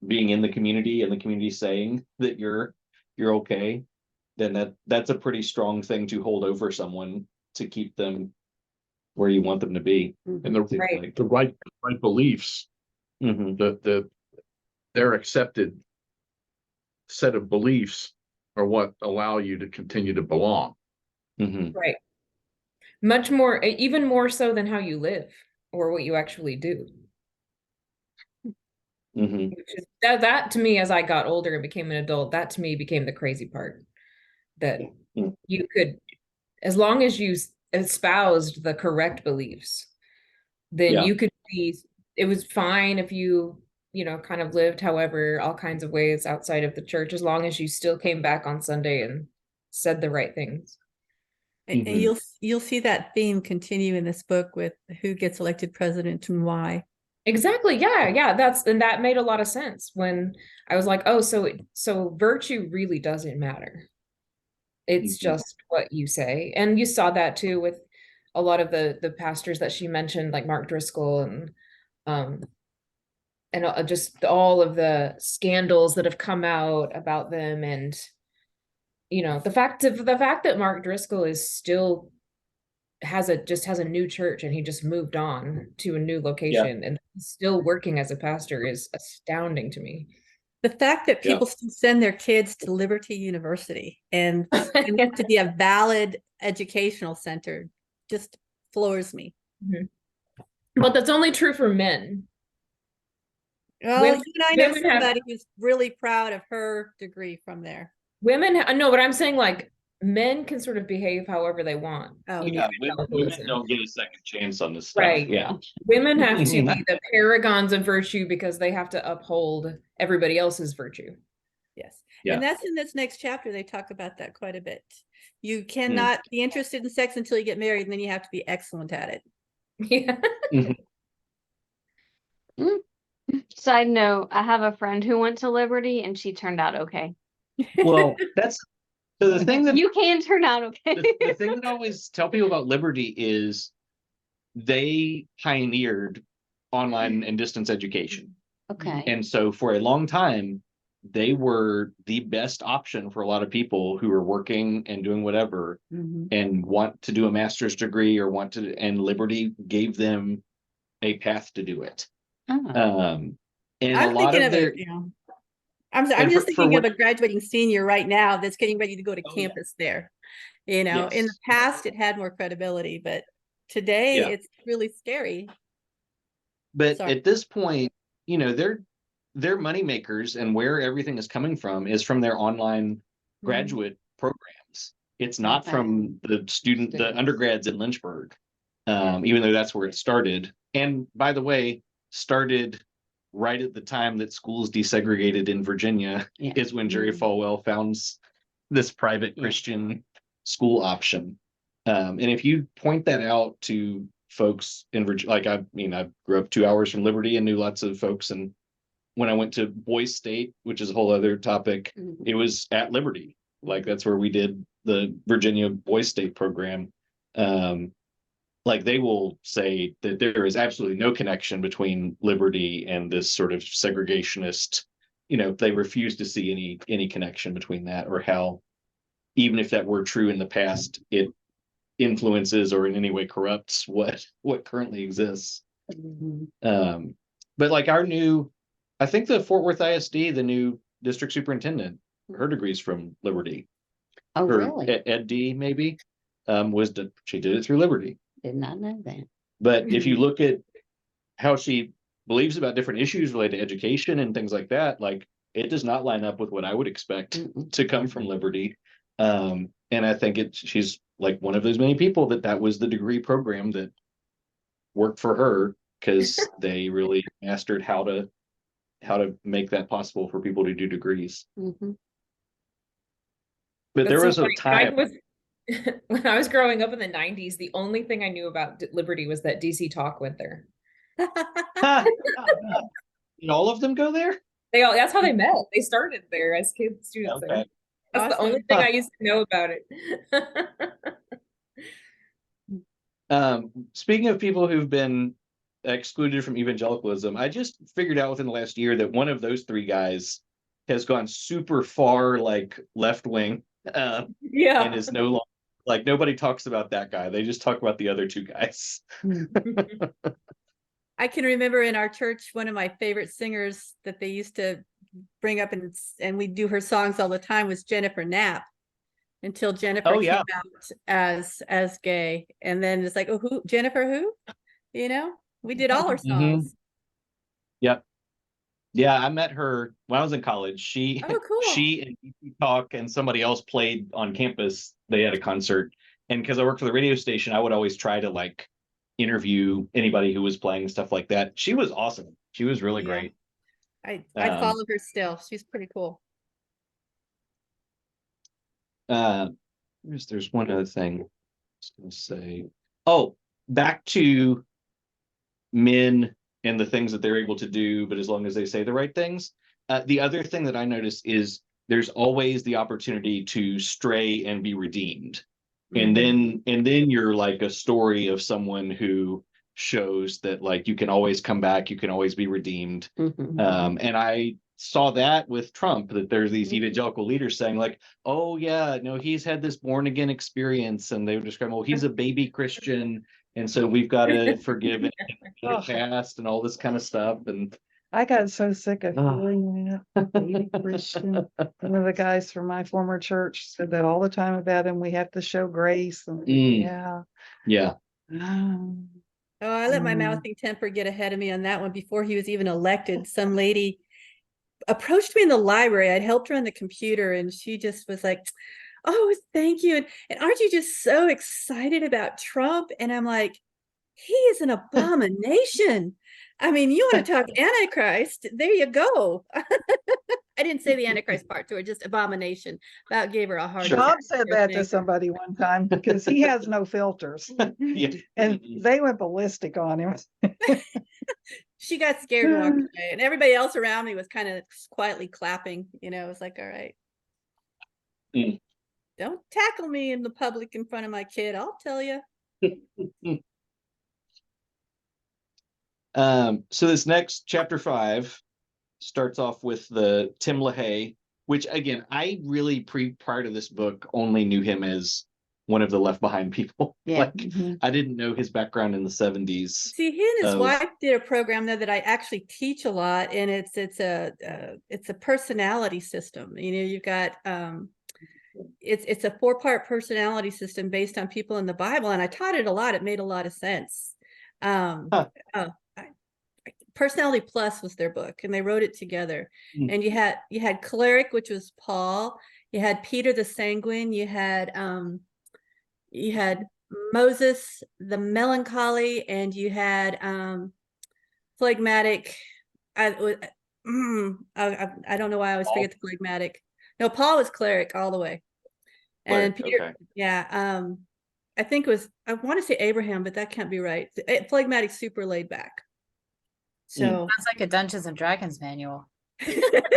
being in the community and the community saying that you're okay, then that's a pretty strong thing to hold over someone to keep them where you want them to be. And the right beliefs, their accepted set of beliefs are what allow you to continue to belong. Right. Much more, even more so than how you live or what you actually do. That to me, as I got older and became an adult, that to me became the crazy part. That you could, as long as you espoused the correct beliefs, then you could be, it was fine if you kind of lived however, all kinds of ways outside of the church, as long as you still came back on Sunday and said the right things. And you'll see that theme continue in this book with who gets elected president and why. Exactly. Yeah. That made a lot of sense when I was like, oh, so virtue really doesn't matter. It's just what you say. And you saw that too with a lot of the pastors that she mentioned, like Mark Driscoll and just all of the scandals that have come out about them. And the fact that Mark Driscoll is still has a new church and he just moved on to a new location and he's still working as a pastor is astounding to me. The fact that people still send their kids to Liberty University and get to be a valid educational center just floors me. But that's only true for men. Well, you and I know somebody who's really proud of her degree from there. Women, no, but I'm saying like men can sort of behave however they want. Oh, in Yeah, women evangelicalism. don't get a second chance on this stuff. Right. Yeah. Women have to be the paragons of virtue because they have to uphold everybody else's virtue. yes. Yeah. And that's in this next chapter. They talk about that quite a bit. You cannot be interested in sex until you get married, and then you have to be excellent at it. Yeah. Side note, I have a friend who went to Liberty and she turned out okay. Well, that's so the thing that You can turn out okay. the thing that I always tell people about Liberty is they pioneered online and distance education. Okay. And so for a long time, they were the best option for a lot of people who are working and doing whatever Mhm. and want to do a master's degree or and Liberty gave them a path to do it. Oh. And I'm a lot thinking of of their, it, you know. I'm And just for thinking of what- a graduating senior right now that's getting ready to go to Oh, yeah. campus there. You know, in the Yes. past it had more credibility, but today Yeah. it's really scary. but Sorry. at this point, you know, their money makers and where everything is coming from is from their online graduate programs. It's not Okay. from the Students. undergrads in Lynchburg, even though that's where it started. And by the way, started right at the time that schools desegregated in Virginia Yeah. is when Jerry Mhm. Falwell found this private Yeah. Christian school option. And if you point that out to folks in Virginia, like I grew up 2 hours from Liberty and knew lots of folks. And when I went to Boise State, which is a whole other topic, Mhm. it was at Liberty. Like that's where we did the Virginia Boise State program. Like they will say that there is absolutely no connection between Liberty and this sort of segregationist, you know, they refuse to see any connection between that, or how, even if that were true in the past, it influences or in any way corrupts what currently exists. Mhm. But like I think the Fort Worth ISD, the new district superintendent, her degree's from Liberty. Oh, Or really? Ed D maybe, she did it through Liberty. Did not know that. But if you look at how she believes about different issues related to education and things like that, like it does not line up with what I would expect Mm-mm. to come from Liberty. And I think she's like one of those many people that was the degree program that worked for her, because they really mastered how to make that possible for people to do degrees. Mhm. But there That's so was a funny. time. When I was growing up in the 90s, the only thing I knew about Liberty was that DC Talk went there. Did all of them go there? That's how they met. They started there as kids, students there. Okay. That's the only Awesome. thing I used to know about it. Speaking of people who've been excluded from evangelicalism, I just figured out within the last year that one of those three guys has gone super far, like left wing, and Yeah. is no longer, like, nobody talks about that guy. They just talk about the other two guys. I can remember in our church, one of my favorite singers that they used to bring up and we do her songs all the time was Jennifer Knapp, until Jennifer Oh, came yeah. out as gay. And then it's like, oh, who, Jennifer who? You know, we did all her songs. Yep. Yeah, I met her when I was in college. She Oh, cool. she and DC Talk and somebody else played on campus. They had a concert. And because I worked for the radio station, I would always try to like interview anybody who was playing and stuff like that. She was awesome. She was really Yeah. great. I Um, follow her still. She's pretty cool. There's one other thing I was gonna say. Oh, back to men and the things that they're able to do, but as long as they say the right things. The other thing that I noticed is there's always the opportunity to stray and be redeemed. And then you're like a story of someone who shows that like you can always come back, you can always be redeemed. Mhm. And I saw that with Trump, that there's these evangelical leaders saying like, oh yeah, no, he's had this born again experience, and they would describe, well, he's a baby Christian, and so we've got to forgive him in the past and all this kind of stuff. And I got so sick of Oh. hearing that. Baby Christian. One of the guys from my former church said that all the time about him. We have to show grace. And yeah. yeah, Oh, I let my Mm. mouthing temper get ahead of me on that one before he was even elected. Some lady approached me in the library. I'd helped her on the computer and she just was like, oh, thank you. And aren't you just so excited about Trump? And I'm like, he is an abomination. I mean, you want to talk Antichrist? There you go. I didn't say the Antichrist part to her, just abomination. That gave her a hard Sure. time. Bob said that to somebody one time because he has no filters. Yeah. And they went ballistic on him. She got scared and walked away, and everybody else around me was kind of quietly clapping. You know, it was like, all right. Mm. Don't tackle me in the public in front of my kid. I'll tell you. So this next chapter 5 starts off with the Tim LaHaye, which again, I really prior to this book only knew him as one of the Left Behind people. Yeah. Like Mhm. I didn't know his background in the 70s. See, he and his of- wife did a program there that I actually teach a lot, and it's a personality system. You know, you've got it's a 4-part personality system based on people in the Bible, and I taught it a lot. It made a lot of sense. Personality Plus was their book, and they wrote it together. Mm. And you had Cleric, which was Paul. You had Peter the Sanguine. You had Moses the Melancholy, and you had Phlegmatic. I don't know why I always forget the Phlegmatic. No, Paul was Cleric all the way. And Cleric, Peter, okay. yeah, I think it was, I want to say Abraham, but that can't be right. Phlegmatic, super laid back. So Sounds like a Dungeons and Dragons manual. it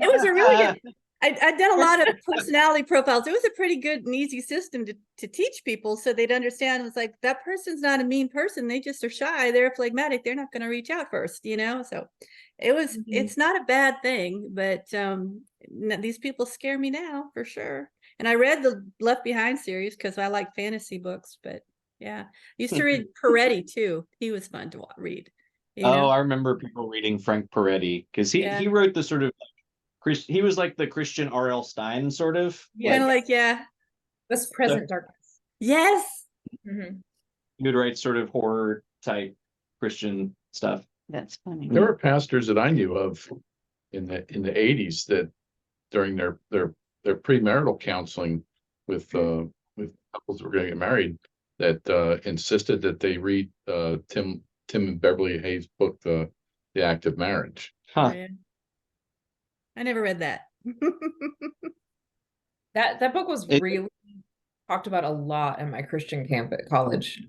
was a really good. I'd done a lot of personality profiles. It was a pretty good and easy system to teach people so they'd understand. It was like, that person's not a mean person. They just are shy. They're phlegmatic. They're not going to reach out first, you know? So it's not a bad thing, but these people scare me now for sure. And I read the Left Behind series because I like fantasy books, but yeah. I used to read Peretti too. He was fun to read. You know? I remember people reading Frank Peretti because Yeah. he wrote the sort of he was like the Christian R.L. Stein sort of. Kind of like, yeah. This present darkness. Yes. Mhm. He would write sort of horror type Christian stuff. That's funny. There were pastors that I knew of in the 80s that during their premarital counseling with couples that were going to get married, that insisted that they read Tim and Beverly Hayes' book, The Act of Marriage. Huh. Yeah. I never read that. That book was It- really talked about a lot in my Christian camp at college.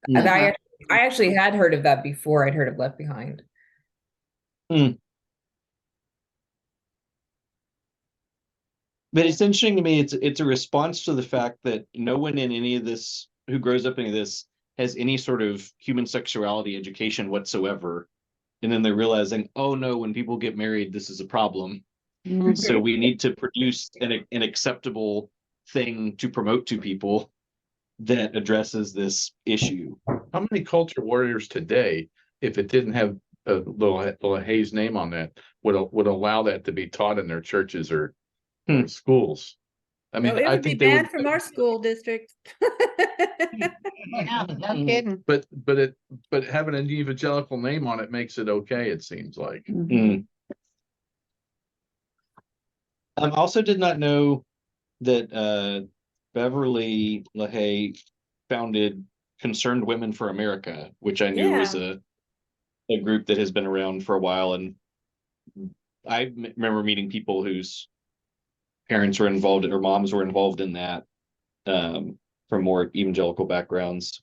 Mhm. I actually had heard of that before I'd heard of Left Behind. But it's interesting to me. It's a response to the fact that no one in any of this who grows up in this has any sort of human sexuality education whatsoever, and then they're realizing, oh no, when people get married, this is a problem. So we need to produce an acceptable thing to promote to people that addresses this issue. How many culture warriors today, if it didn't have a little Hayes name on that, would allow that to be taught in their churches or schools? I mean, It I would be think they banned would. from our school district. Yeah, no kidding. But having an evangelical name on it makes it okay, it seems like. Mm. I also did not know that Beverly LaHaye founded Concerned Women for America, which I knew was a group that has been around for a while. And I remember meeting people whose parents were involved or moms were involved in that from more evangelical backgrounds.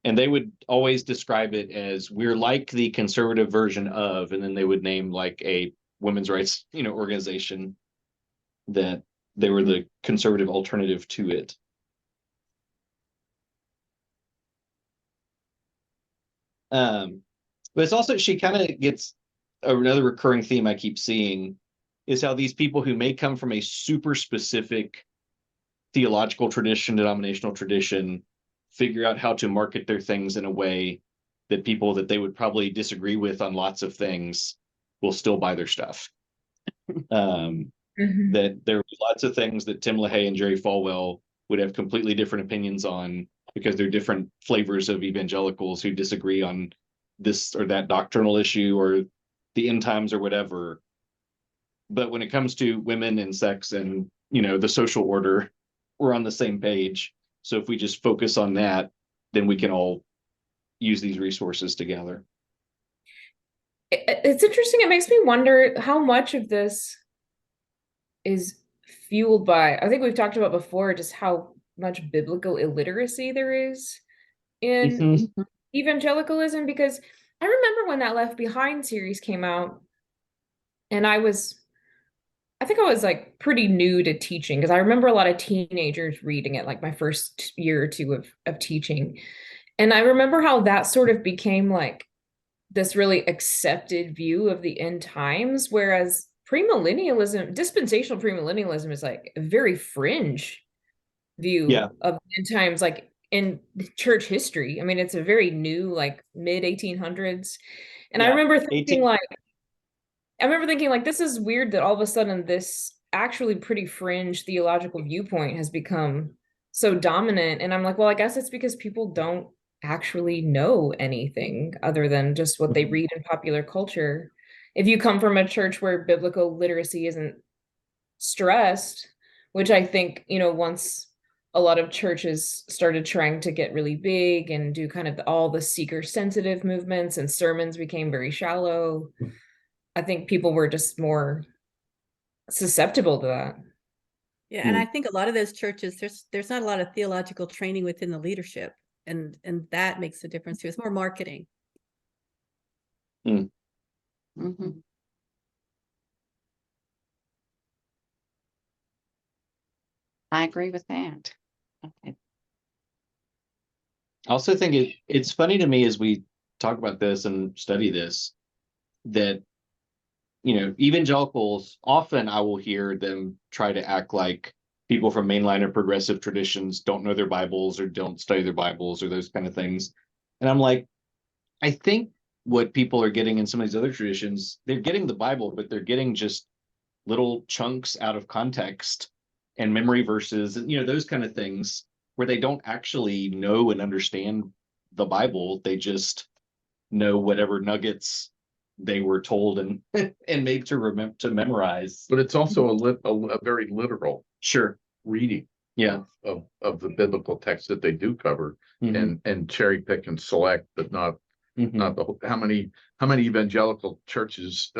And they would always describe it as, we're like the conservative version of, and then they would name like a women's rights, organization that they were the conservative alternative to it. But it's also, she kind of gets another recurring theme I keep seeing is how these people who may come from a super specific theological tradition, denominational tradition, figure out how to market their things in a way that people that they would probably disagree with on lots of things will still buy their stuff. That there were lots of things that Tim LaHaye and Jerry Falwell would have completely different opinions on because they're different flavors of evangelicals who disagree on this or that doctrinal issue or the end times or whatever. But when it comes to women and sex and, the social order, we're on the same page. So if we just focus on that, then we can all use these resources together. It's interesting. It makes me wonder how much of this is fueled by, I think we've talked about before, just how much biblical illiteracy there is in Mhm. evangelicalism, because I remember when that Left Behind series came out, and I think I was like pretty new to teaching, because I remember a lot of teenagers reading it, like my first year or two of teaching. And I remember how that sort of became like this really accepted view of the end times, whereas premillennialism, dispensational premillennialism, is like a very fringe view Yeah. of the end times, like in church history. I mean, it's a very new, like mid 1800s. And I Yeah, remember thinking like, this is weird that all of a sudden this actually pretty fringe theological viewpoint has become so dominant. And I'm like, well, I guess it's because people don't actually know anything other than just what they read in popular culture. If you come from a church where biblical literacy isn't stressed, which I think, once a lot of churches started trying to get really big and do kind of all the seeker sensitive movements, and sermons became very shallow, I think people were just more susceptible to that. Yeah, and I think a lot of those churches, there's not a lot of theological training within the leadership, and that makes a difference too. It's more marketing. Mhm. I agree with that. Okay. I also think it's funny to me as we talk about this and study this, that, evangelicals, often I will hear them try to act like people from mainline or progressive traditions don't know their Bibles or don't study their Bibles or those kind of things. And I'm like, I think what people are getting in some of these other traditions, they're getting the Bible, but they're getting just little chunks out of context and memory verses and, those kind of things, where they don't actually know and understand the Bible. They just know whatever nuggets they were told and and made to memorize. But it's also a very literal Sure. reading Yeah. of the biblical text that they do cover, Mhm. and cherry pick and select, but not Mhm. the whole. How many evangelical churches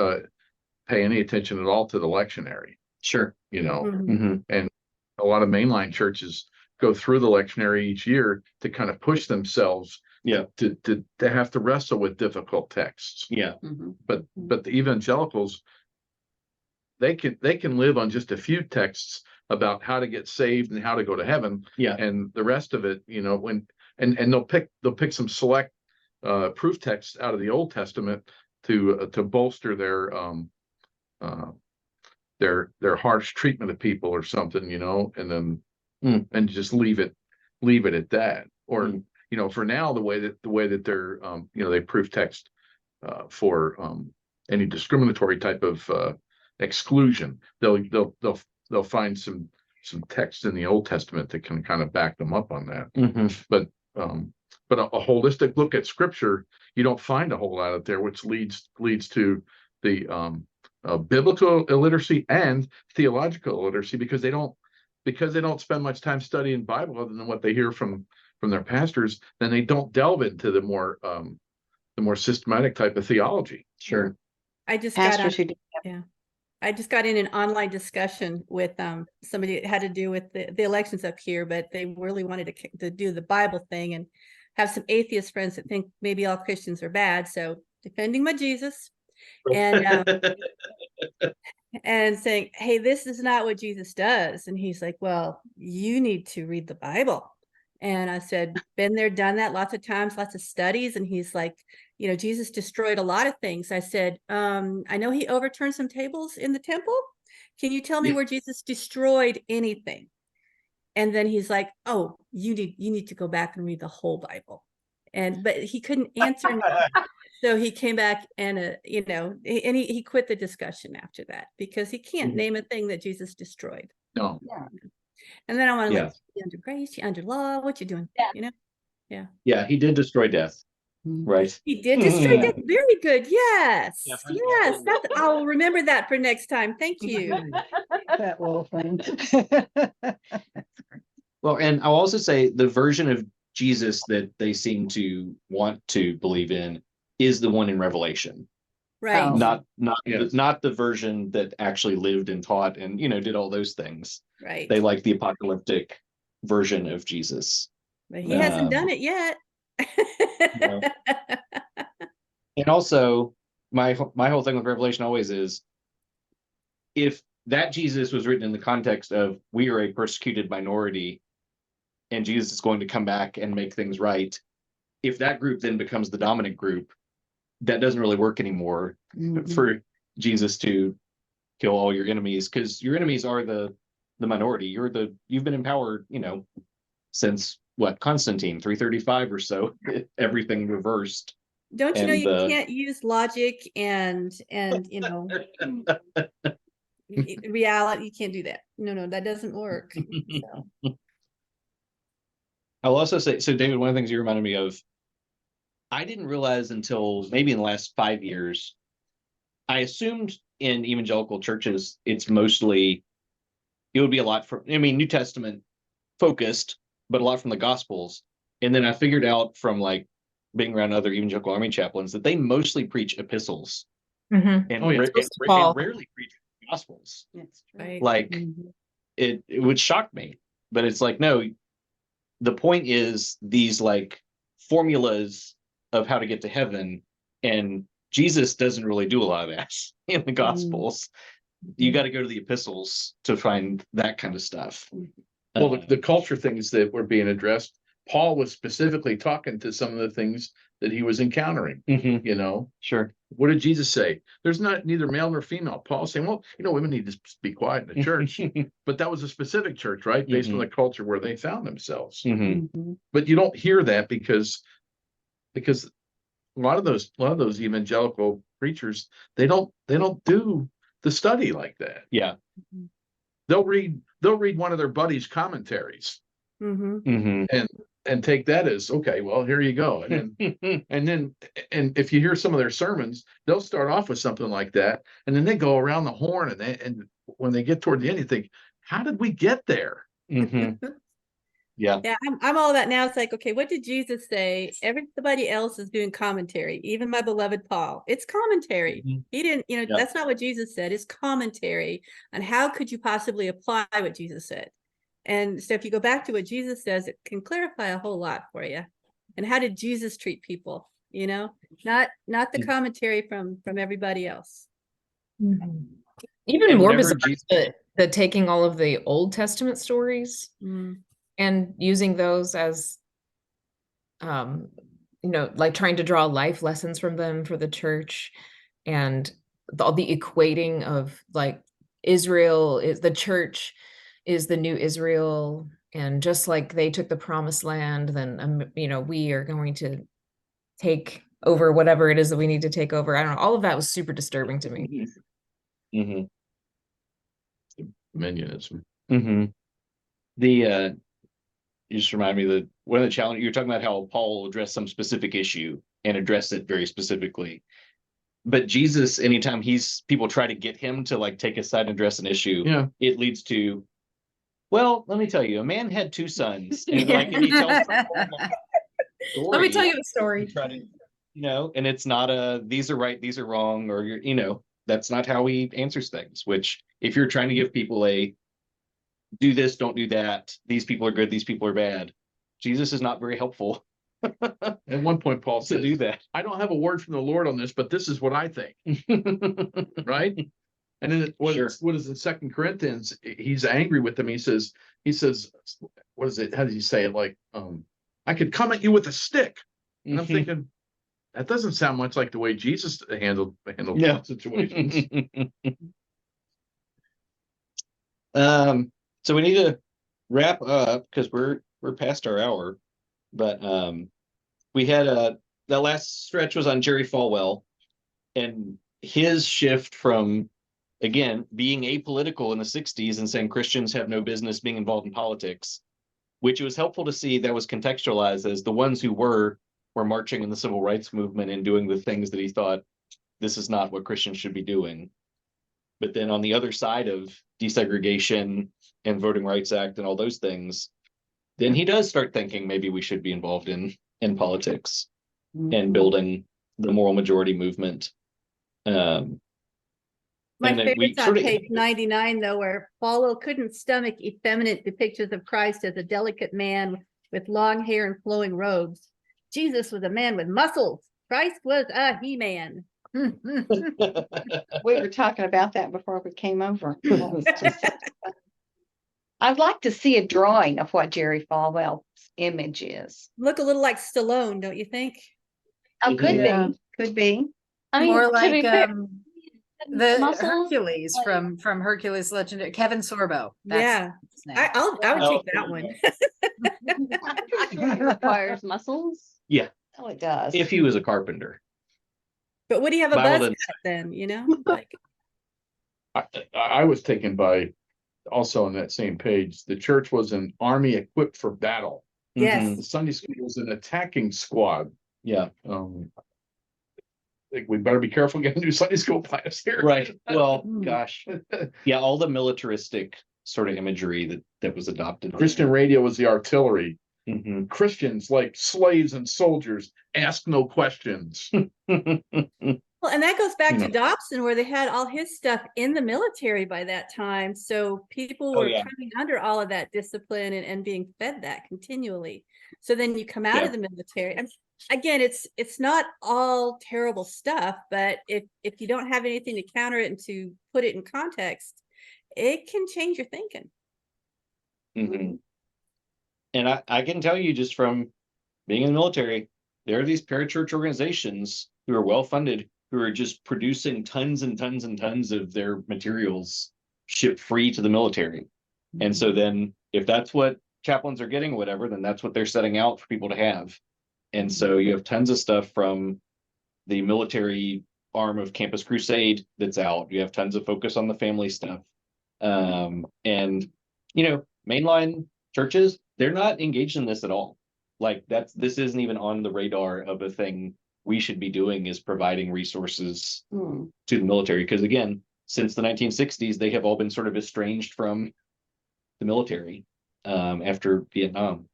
pay any attention at all to the lectionary? Sure. Mhm. And a lot of mainline churches go through the lectionary each year to kind of push themselves Yeah. to have to wrestle with difficult texts. Yeah. Mhm. But the evangelicals, they can live on just a few texts about how to get saved and how to go to heaven. Yeah. And the rest of it, when and they'll pick some select proof texts out of the Old Testament to bolster their harsh treatment of people or something, and then and just leave it at that. Or for now, the way that they're they proof text for any discriminatory type of exclusion, they'll find some text in the Old Testament that can kind of back them up on that. Mhm. But a holistic look at Scripture, you don't find a whole lot out there, which leads to the biblical illiteracy and theological illiteracy, because they don't spend much time studying Bible other than what they hear from their pastors. Then they don't delve into the more systematic type of theology. Sure. I just got on, Pastors who do I just got in an online discussion with somebody that had to do with the elections up here, but they really wanted to do the Bible thing, and have some atheist friends that think maybe all Christians are bad. So defending my Jesus and saying, hey, this is not what Jesus does. And he's like, well, you need to read the Bible. And I said, been there, done that lots of times, lots of studies. And he's like, Jesus destroyed a lot of things. I said, I know he overturned some tables in the temple. Can you tell me where Jesus destroyed anything? And then he's like, oh, you need to go back and read the whole Bible. But he couldn't answer me. So he came back and, and he quit the discussion after that, because he can't name a thing that Jesus destroyed. No. Yeah. And then I want to Yeah. like, you under grace, you under law, what you doing? Yeah. Yeah, he did destroy death. Right. He did destroy death. Very good. Yes. Yeah, Yes. That's, I'll remember that for next time. Thank you. That little thing. Well, and I'll also say the version of Jesus that they seem to want to believe in is the one in Revelation. Right. Oh. Yes. Not the version that actually lived and taught and, did all those things. Right. They like the apocalyptic version of Jesus. But he hasn't Um, done it yet. No. And also, my whole thing with Revelation always is, if that Jesus was written in the context of we are a persecuted minority and Jesus is going to come back and make things right, if that group then becomes the dominant group, that doesn't really work anymore for Jesus to kill all your enemies, because your enemies are the minority. You've been in power, since what, Constantine 335 or so, everything reversed. Don't you know And you can't use logic and reality? You can't do that. No, that doesn't work. So. I'll also say, so David, one of the things you reminded me of, I didn't realize until maybe in the last 5 years, I assumed in evangelical churches, it would be a lot from, New Testament focused, but a lot from the Gospels. And then I figured out from like being around other evangelical army chaplains that they mostly preach epistles and, Oh, yeah. and rarely preach Gospels. Right. Like it would shock me, but it's like, no, the point is these like formulas of how to get to heaven, and Jesus doesn't really do a lot of that in the Gospels. You got to go to the epistles to find that kind of stuff. Well, the culture things that were being addressed, Paul was specifically talking to some of the things that he was encountering, Sure. What did Jesus say? There's neither male nor female. Paul saying, well, women need to be quiet in the church. But that was a specific church, right? Based on the culture where they found themselves. But you don't hear that because a lot of those evangelical preachers, they don't do the study like that. Yeah. They'll read one of their buddies' commentaries and take that as, okay, well, here you go. And then and if you hear some of their sermons, they'll start off with something like that, and then they go around the horn, and when they get toward the end, you think, how did we get there? Yeah. Yeah, I'm all about now. It's like, okay, what did Jesus say? Everybody else is doing commentary, even my beloved Paul. It's commentary. He didn't, that's not what Jesus said. It's commentary on how could you possibly apply what Jesus said. And so if you go back to what Jesus says, it can clarify a whole lot for you. And how did Jesus treat people? Not the commentary from everybody else. Even And more whenever bizarre, the taking all of the Old Testament stories and using those as, like trying to draw life lessons from them for the church, and all the equating of like Israel is the church is the new Israel, and just like they took the promised land, then we are going to take over whatever it is that we need to take over. I don't know. All of that was super disturbing to me. Minionism. You just remind me that one of the challenges, you're talking about how Paul addressed some specific issue and addressed it very specifically. But Jesus, anytime people try to get him to like take a side and address an issue, it leads to, well, let me tell you, a man had 2 sons. And and he tells Let me tell you a story. And it's not these are right, these are wrong, or that's not how he answers things. Which, if you're trying to give people do this, don't do that, these people are good, these people are bad, Jesus is not very helpful. At one point, Paul said, do that. I don't have a word from the Lord on this, but this is what I think. Right? And then what is in 2 Corinthians, he's angry with them. He says, what is it? How does he say it? Like, I could come at you with a stick. And I'm thinking, that doesn't sound much like the way Jesus handled situations. So we need to wrap up because we're past our hour. But we had that last stretch was on Jerry Falwell and his shift from, again, being apolitical in the 60s and saying Christians have no business being involved in politics, which it was helpful to see that was contextualized as the ones who were were marching in the civil rights movement and doing the things that he thought this is not what Christians should be doing. But then on the other side of desegregation and Voting Rights Act and all those things, then he does start thinking maybe we should be involved in politics and building the moral majority movement. My And then we favorite's on sort of- page 99, though, where Paulo couldn't stomach effeminate depictions of Christ as a delicate man with long hair and flowing robes. Jesus was a man with muscles. Christ was a he-man. We were talking about that before we came over. I'd like to see a drawing of what Jerry Falwell's image is. Look a little like Stallone, don't you think? Oh, could Yeah. be, could be. I mean, More to like be fair, the muscles, Hercules like- from Hercules Legendary, Kevin Sorbo. Yeah. his name. I would Oh. take that one. it requires muscles. Oh, it does. if he was a carpenter. But would he have a Bible buzz doesn't- cut then, you know? Like, I was taken by, also on that same page, the church was an army equipped for battle. yes. Mhm. The Sunday school was an attacking squad. Yeah, I think we better be careful getting new Sunday school class here. right. Well, Hmm. gosh. Yeah, all the militaristic sort of imagery that was adopted. Christian radio was the artillery. Mhm. Christians, like slaves and soldiers, ask no questions. Well, and that goes back You to know. Dobson, where they had all his stuff in the military by that time. So people Oh, were yeah. coming under all of that discipline and being fed that continually. So then you come out Yeah. of the military. And again, it's not all terrible stuff, but if you don't have anything to counter it and to put it in context, it can change your thinking. Mhm. And I can tell you just from being in the military, there are these parachurch organizations who are well funded, who are just producing tons and tons and tons of their materials shipped free to the military. And so then if that's what chaplains are getting, or whatever, then that's what they're setting out for people to have. And so you have tons of stuff from the military arm of Campus Crusade that's out. You have tons of focus on the family stuff. And you know, mainline churches, they're not engaged in this at all. Like this isn't even on the radar of a thing we should be doing, is providing resources Hmm. to the military. Because again, since the 1960s, they have all been sort of estranged from the military after Vietnam.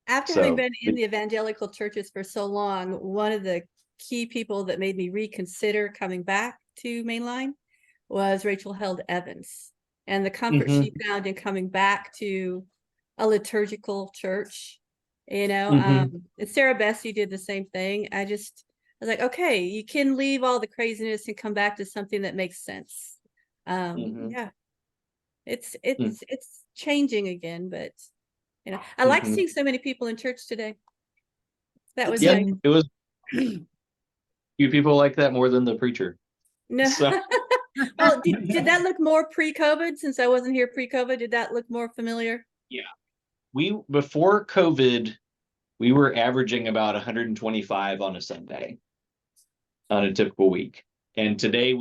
After having So, been in the evangelical churches for so long, one of the key people that made me reconsider coming back to mainline was Rachel Held Evans, and the comfort she found in coming back to a liturgical church. You know, Mhm. and Sarah Bessie did the same thing. I was like, okay, you can leave all the craziness and come back to something that makes sense. Mhm. Yeah, it's changing again, but you know, I like Mhm. seeing so many people in church today. That was Yeah, nice. it was. You people like that more than the preacher. No, So- well, did that look more pre-COVID? Since I wasn't here pre-COVID, did that look more familiar? Before COVID, we were averaging about 125 on a Sunday on a typical week. And today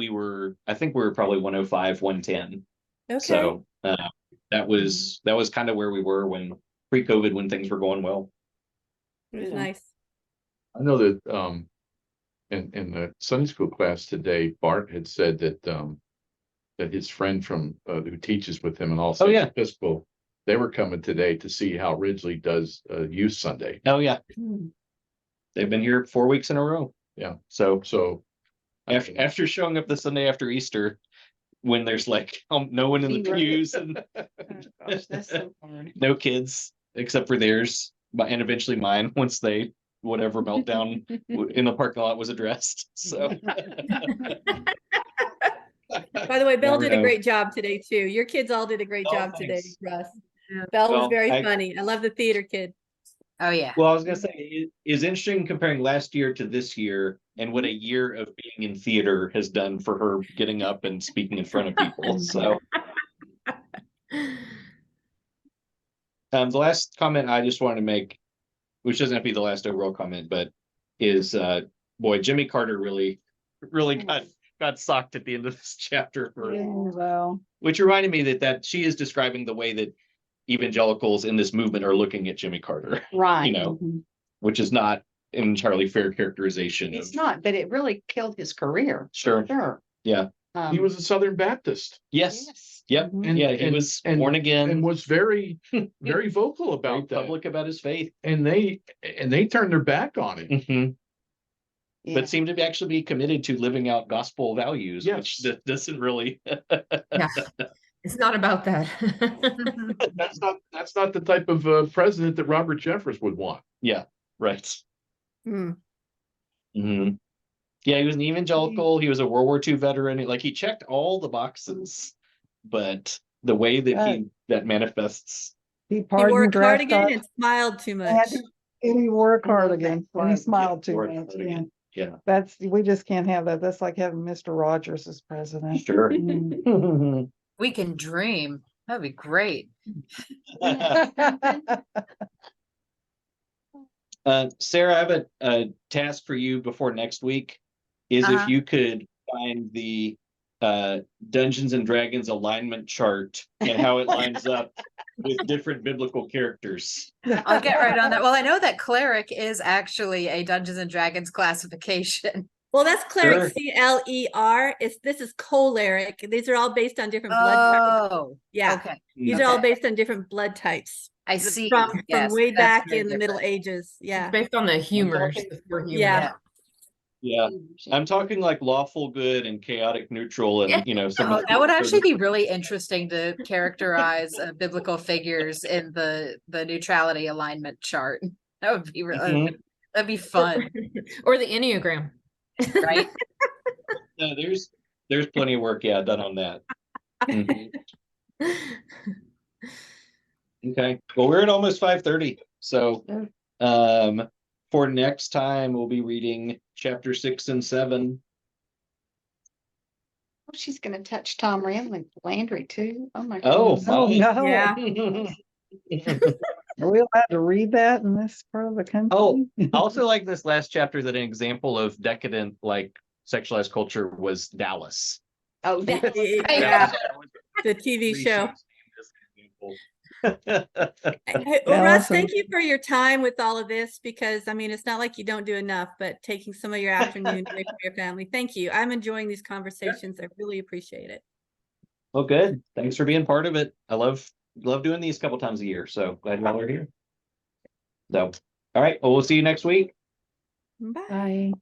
I think we were probably 105, 110. Okay. So that was kind of where we were when pre-COVID, when things were going well. It was Yeah. nice. I know that in the Sunday school class today, Bart had said that that his friend from who teaches with him and also yeah. Episcopal, they were coming today to see how Ridgely does Youth Sunday. Oh yeah, Hmm. they've been here 4 weeks in a row. Yeah. So So after showing up the Sunday after Easter, when there's like no one in the Zero. pews and Oh, gosh, that's so hard. no kids except for theirs, and eventually mine once they whatever meltdown in the parking lot was addressed. So By the way, Belle Never did a know. great job today too. Your kids all did a great Oh, job today, thanks. Russ. Yeah. Belle was Well, very I- funny. I love the theater kid. Oh, yeah. well, I was gonna say it is interesting comparing last year to this year and what a year of being in theater has done for her getting up and speaking in front of people. So the last comment I just wanted to make, which doesn't have to be the last overall comment, but is boy, Jimmy Carter really got socked at the end of this chapter for Well, which reminded me that she is describing the way that evangelicals in this movement are looking at Jimmy Carter, Right. know. Mhm. which is not entirely fair characterization of. It's not, but it really killed his career. Sure. Sure. Yeah. He was a Southern Baptist Yes. Yes. Yep. Mhm. Yeah. He was born again. and was very, very vocal very about that. public about his faith. And they turned their back on it. Mhm. Yeah. But seemed to actually be committed to living out gospel values, which Yes. doesn't really. Yeah. It's not about that. That's not the type of president that Robert Jeffress would want. Yeah. Right. Mm. Hmm. Yeah, he was an evangelical. He was a World War II veteran. Like he checked all the boxes, but the way that that manifests. He He pardoned wore a draft cardigan dog, and smiled too much. and he wore a I love that cardigan, and he quote. smiled too Wore a much, yeah. cardigan. Yeah. We just can't have that. That's like having Mr. Rogers as president. Sure. Mm. We can dream. That'd be great. Sarah, I have a task for you before next week. Is if Uh-huh. you could find the Dungeons and Dragons alignment chart and how it lines up with different biblical characters. I'll get right on that. Well, I know that cleric is actually a Dungeons and Dragons classification. Well, that's Sure. cleric, CLER. This is choleric. These are all based on different blood types. Oh, Yeah, okay. these are all Okay. based on different blood types. I see. From Yes, way that's back very in the Middle different. Ages. Yeah. Based on the humors, talking- the four humors. Yeah. Yeah, I'm talking like lawful good and chaotic neutral, and some. Oh, that would actually be really interesting to characterize biblical figures in the neutrality alignment chart. That would be really, Mhm. that'd be fun, Or the Enneagram. right? No, there's plenty of work, done on that. Mhm. Okay, well, we're at almost 5:30, so for next time we'll be reading chapter 6 and 7. Oh, she's gonna touch Tom Landry too. Oh my Oh, goodness. Oh, my. no. Yeah. Are we allowed to read that in this part of the country? Oh, I also like this last chapter that an example of decadent, like sexualized culture was Dallas. Oh, that Yeah, the TV show. Well, Russ, thank you for your time with all of this, because I mean, it's not like you don't do enough, but taking some of your afternoon away from your family. Thank you. I'm enjoying these conversations. I really appreciate it. Well, good. Thanks for being part of it. I love doing these a couple times a year. So glad y'all are here. So, all right. Well, we'll see you next week. Bye. Bye.